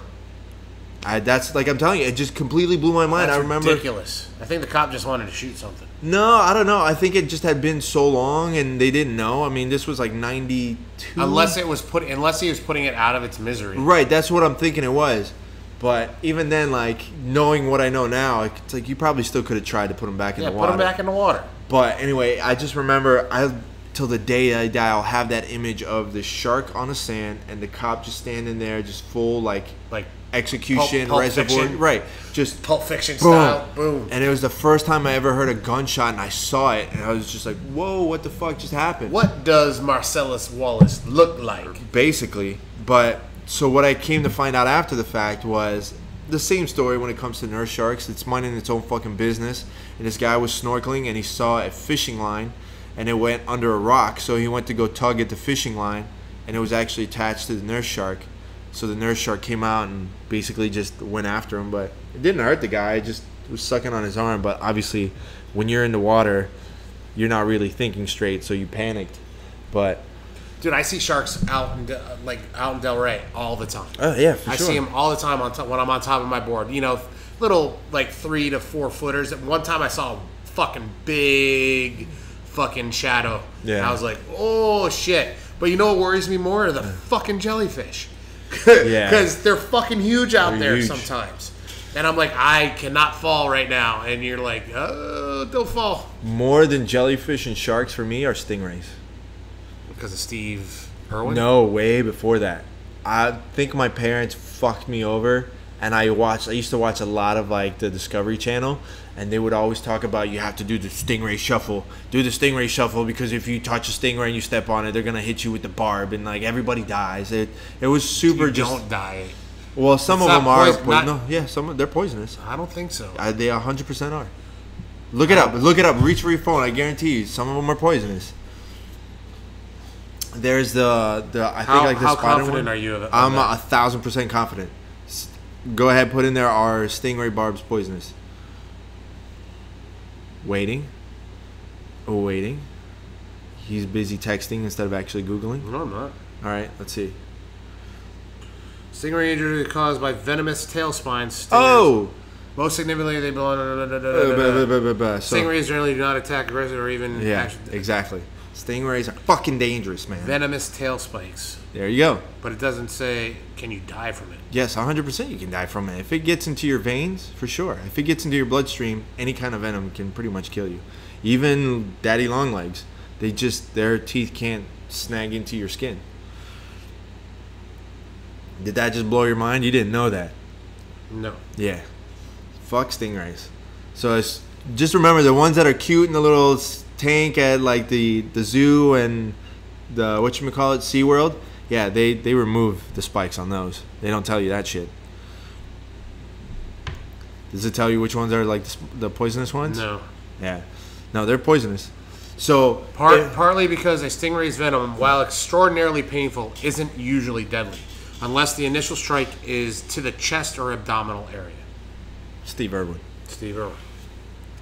A: That's like I'm telling you, it just completely blew my mind.
B: That's
A: I remember.
B: ridiculous. I think the cop just wanted to shoot something.
A: No, I don't know. I think it just had been so long, and they didn't know. I mean, this was like '92.
B: Unless he was putting it out of its misery.
A: Right, that's what I'm thinking it was. But even then, like, knowing what I know now, it's like you probably still could have tried to put him back in the water.
B: Put him back in the water.
A: But anyway, I just remember, till the day I die, I'll have that image of the shark on the sand and the cop just standing there, just full, like execution,
B: Pulp
A: reservoir.
B: Fiction.
A: Right, just
B: Pulp Fiction
A: boom.
B: style. Boom.
A: And it was the first time I ever heard a gunshot, and I saw it, and I was just like, whoa, what the fuck just happened?
B: What does Marcellus Wallace look like?
A: Basically. But so what I came to find out after the fact was the same story when it comes to nurse sharks. It's minding its own fucking business. And this guy was snorkeling and he saw a fishing line and it went under a rock. So he went to go tug at the fishing line and it was actually attached to the nurse shark. So the nurse shark came out and basically just went after him. But it didn't hurt the guy. It just was sucking on his arm. But obviously, when you're in the water, you're not really thinking straight, so you panicked. But
B: dude, I see sharks out in Del Rey all the time.
A: oh yeah, for
B: I
A: sure.
B: see them all the time when I'm on top of my board. You know, little like 3 to 4 footers. At one time, I saw a fucking big fucking shadow.
A: Yeah.
B: And I was like, oh shit. But you know what worries me more are the fucking jellyfish.
A: Yeah.
B: Because they're fucking huge out
A: They're
B: there
A: huge.
B: sometimes. And I'm like, I cannot fall right now. And you're like, oh, don't fall.
A: More than jellyfish and sharks for me are stingrays.
B: Because of Steve Irwin?
A: No, way before that. I think my parents fucked me over, and I used to watch a lot of like the Discovery Channel, and they would always talk about you have to do the stingray shuffle. Do the stingray shuffle because if you touch a stingray and you step on it, they're gonna hit you with the barb, and like everybody dies. It was super.
B: You
A: just
B: don't die.
A: well, some
B: It's
A: of them
B: not
A: are.
B: poison- not-
A: No, yeah, they're poisonous.
B: I don't think so.
A: They 100% are. Look it up. Look it up. Reach for your phone. I guarantee you, some of them are poisonous. There's I think like the
B: how
A: spider
B: confident
A: one.
B: are you of
A: I'm
B: that?
A: 1,000% confident. Go ahead, put in there, are stingray barbs poisonous? Waiting. Oh, waiting. He's busy texting instead of actually Googling.
B: No, I'm not.
A: All right, let's see.
B: Stingray injury caused by venomous tail spines.
A: Oh!
B: Most significantly, they belong.
A: So,
B: Stingrays generally do not attack aggressive or even
A: yeah, exactly. Stingrays are fucking dangerous, man.
B: venomous tail spikes.
A: There you go.
B: But it doesn't say, can you die from it?
A: Yes, 100% you can die from it. If it gets into your veins, for sure. If it gets into your bloodstream, any kind of venom can pretty much kill you. Even daddy long legs, their teeth can't snag into your skin. Did that just blow your mind? You didn't know that.
B: No.
A: Yeah. Fuck stingrays. So just remember the ones that are cute in the little tank at like the zoo and the whatchamacallit, SeaWorld. Yeah, they remove the spikes on those. They don't tell you that shit. Does it tell you which ones are like the poisonous ones?
B: No.
A: Yeah. No, they're poisonous. So
B: Partly because a stingray's venom, while extraordinarily painful, isn't usually deadly, unless the initial strike is to the chest or abdominal area.
A: Steve Irwin.
B: Steve Irwin.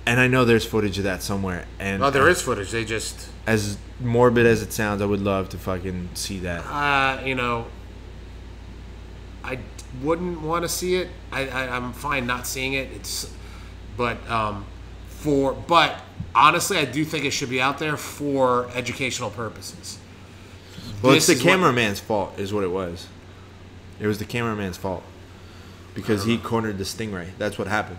A: And I know there's footage of that somewhere. And
B: Oh, there is footage. They just,
A: as morbid as it sounds, I would love to fucking see that.
B: I wouldn't want to see it. I'm fine not seeing it. But honestly, I do think it should be out there for educational purposes.
A: Well, it's
B: This
A: the
B: is what-
A: cameraman's fault, is what it was. It was the cameraman's fault because he cornered the stingray. That's what happened.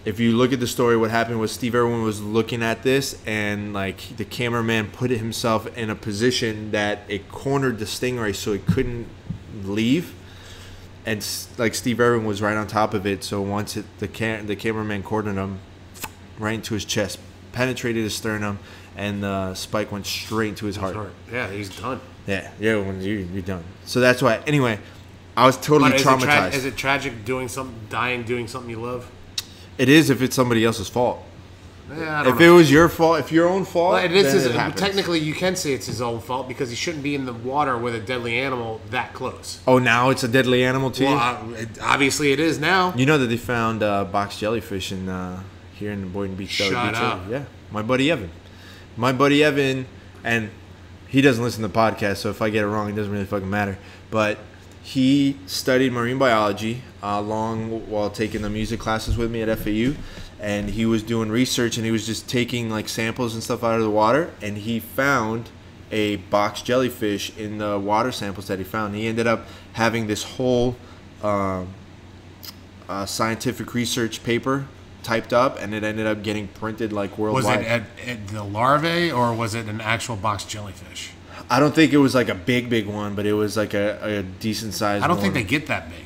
A: If you look at the story, what happened was Steve Irwin was looking at this, and like the cameraman put himself in a position that it cornered the stingray, so it couldn't leave. And like Steve Irwin was right on top of it, so once the cameraman cornered him right into his chest, penetrated his sternum, and the spike went straight into his heart.
B: Yeah, he's done.
A: Yeah, when you're done. So that's why. Anyway, I was totally
B: But
A: traumatized.
B: is it tragic dying doing something you love?
A: It is if it's somebody else's fault.
B: Yeah, I don't
A: If
B: know.
A: it was your fault, if your own fault,
B: Well, it is
A: then it happens.
B: technically you can say it's his own fault because he shouldn't be in the water with a deadly animal that close.
A: Oh, now it's a deadly animal to you?
B: Well, obviously it is now.
A: You know that they found box jellyfish here in Boynton Beach.
B: Shut
A: Beach
B: up.
A: Yeah, my buddy Evan, and he doesn't listen to the podcast, so if I get it wrong, it doesn't really fucking matter. But he studied marine biology while taking the music classes with me at FAU, and he was doing research, and he was just taking like samples and stuff out of the water, and he found a box jellyfish in the water samples that he found. He ended up having this whole scientific research paper typed up, and it ended up getting printed like worldwide.
B: Was it at the larvae or was it an actual box jellyfish?
A: I don't think it was like a big one, but it was like a decent size.
B: I don't think they get that big.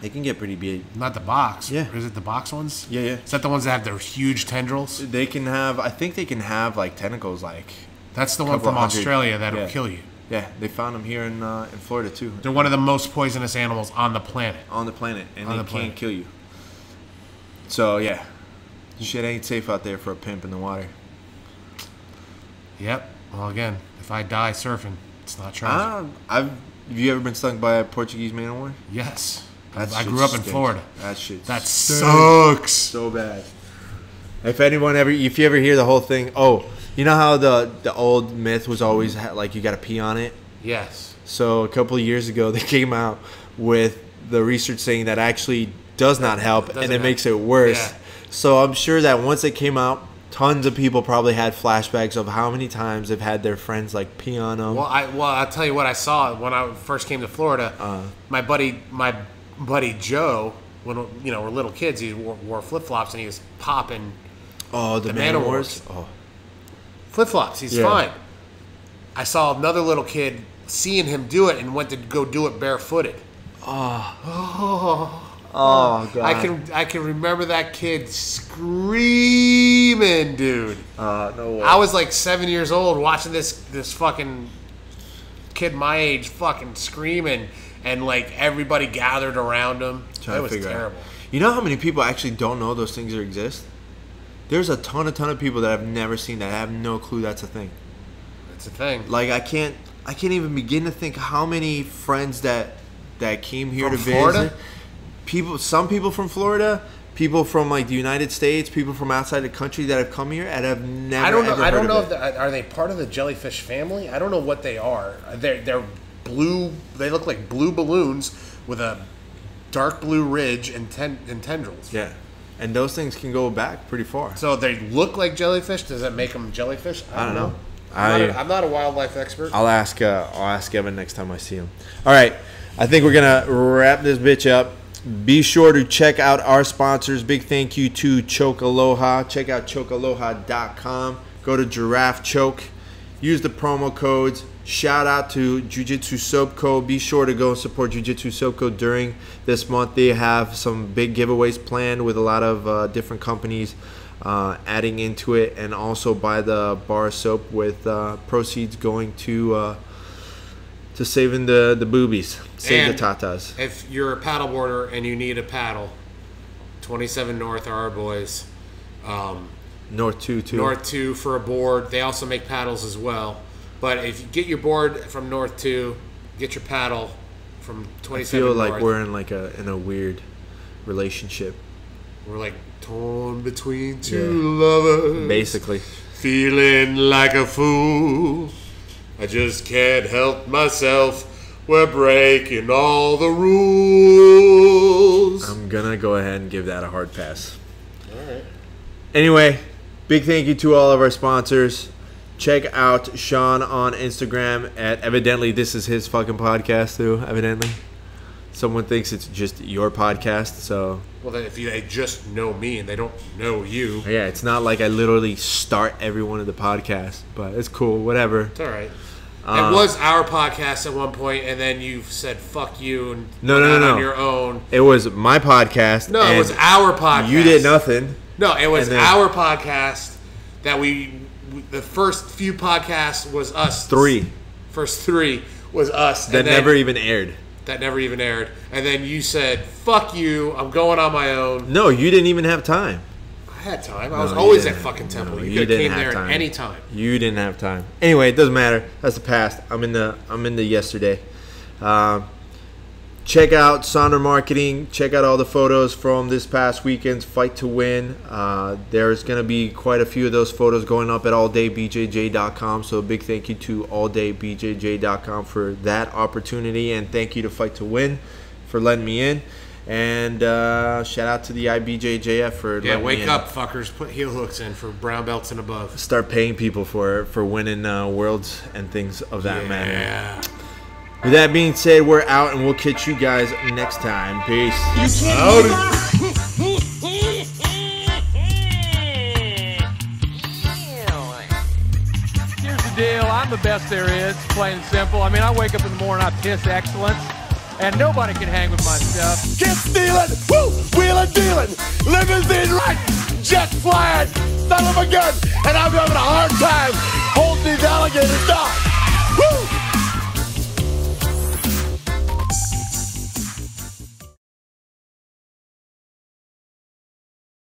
A: They can get pretty big.
B: Not the box.
A: Yeah.
B: Is it the box ones?
A: Yeah.
B: Is that the ones that have their huge tendrils?
A: They can have. I think they can have like tentacles. Like
B: That's the one
A: couple
B: from
A: hundred.
B: Australia that'll
A: Yeah.
B: kill you.
A: Yeah, they found them here in Florida too.
B: They're one of the most poisonous animals on the planet.
A: On the planet, and they can't kill you. So yeah, shit ain't safe out there for a pimp in the water.
B: Yep. Well, again, if I die surfing, it's not tragic.
A: Have you ever been stung by a Portuguese man of war?
B: Yes.
A: That
B: I
A: shit
B: grew up in
A: stinks.
B: Florida.
A: That shit
B: That
A: stinks.
B: sucks.
A: So bad. If you ever hear the whole thing, you know how the old myth was always like you got to pee on it?
B: Yes.
A: So a couple of years ago, they came out with the research saying that actually does not help, and it makes it worse.
B: Yeah.
A: So I'm sure that once it came out, tons of people probably had flashbacks of how many times they've had their friends like pee on them.
B: Well, I'll tell you what I saw when I first came to Florida. My buddy Joe, when we're little kids, he wore flip flops and he was popping.
A: Oh, the man of wars. Oh,
B: flip flops. He's fine. I saw another little kid seeing him do it and went to go do it barefooted.
A: Oh God.
B: I can remember that kid screaming, dude.
A: No way.
B: I was like 7 years old watching this fucking kid my age fucking screaming, and like everybody gathered around him. It was terrible.
A: You know how many people actually don't know those things exist? There's a ton of people that I've never seen that have no clue that's a thing.
B: It's a thing.
A: Like I can't even begin to think how many friends that came here
B: From
A: to
B: Florida?
A: visit. Some people from Florida, people from like the United States, people from outside the country that have come here and have never.
B: I don't know. Are they part of the jellyfish family? I don't know what they are. They're blue. They look like blue balloons with a dark blue ridge and tendrils.
A: Yeah, and those things can go back pretty far.
B: So they look like jellyfish. Does that make them jellyfish?
A: I don't know.
B: I'm not a wildlife expert.
A: I'll ask Evan next time I see him. All right, I think we're gonna wrap this bitch up. Be sure to check out our sponsors. Big thank you to Choke Aloha. Check out chokealoha.com. Go to Giraffe Choke. Use the promo codes. Shout out to Jiu-Jitsu Soap Co. Be sure to go and support Jiu-Jitsu Soap Co. during this month. They have some big giveaways planned with a lot of different companies adding into it. And also buy the bar soap with proceeds going to saving the boobies. Save the tatas.
B: If you're a paddleboarder and you need a paddle, 27 North are our boys.
A: North 2 too.
B: North 2 for a board. They also make paddles as well. But if you get your board from North 2, get your paddle from 27
A: I feel
B: North.
A: like we're in in a weird relationship.
B: We're like torn between two lovers.
A: Basically.
B: Feeling like a fool. I just can't help myself. We're breaking all the rules.
A: I'm gonna go ahead and give that a hard pass.
B: Alright.
A: Anyway, big thank you to all of our sponsors. Check out Shawn on Instagram at evidently this is his fucking podcast too, evidently. Someone thinks it's just your podcast, so
B: Well, then if they just know me and they don't know you.
A: yeah, it's not like I literally start every one of the podcasts, but it's cool, whatever.
B: It's alright. It was our podcast at one point, and then you said "fuck you" and
A: No.
B: on your own.
A: It was my podcast.
B: No, it was our podcast.
A: You did nothing.
B: No, it was
A: And then-
B: our podcast that the first few podcasts was us. First three was us.
A: That never even aired.
B: That never even aired. And then you said, "Fuck you, I'm going on my own."
A: No, you didn't even have time.
B: I had time. I was
A: No,
B: always
A: you
B: at
A: didn't.
B: fucking Temple.
A: No,
B: you
A: you
B: could have
A: didn't
B: came
A: have
B: there
A: time.
B: at any time.
A: You didn't have time. Anyway, it doesn't matter. That's the past. I'm in the yesterday. Check out Sonder Marketing. Check out all the photos from this past weekend's Fight to Win. There's going to be quite a few of those photos going up at alldaybjj.com. So a big thank you to alldaybjj.com for that opportunity. And thank you to Fight to Win for letting me in. And shout out to the IBJJF for letting me
B: wake
A: in.
B: up, fuckers. Put heel hooks in for brown belts and above.
A: Start paying people for winning worlds and things of that matter.
B: Yeah.
A: With that being said, we're out and we'll catch you guys next time. Peace.
B: Howdy.
D: Here's the deal. I'm the best there is, plain and simple. I mean, I wake up in the morning, I piss excellence, and nobody can hang with my stuff.
C: Get stealing, woo, wheeling, dealing, limousine right, jet flying, son of a gun, and I'm having a hard time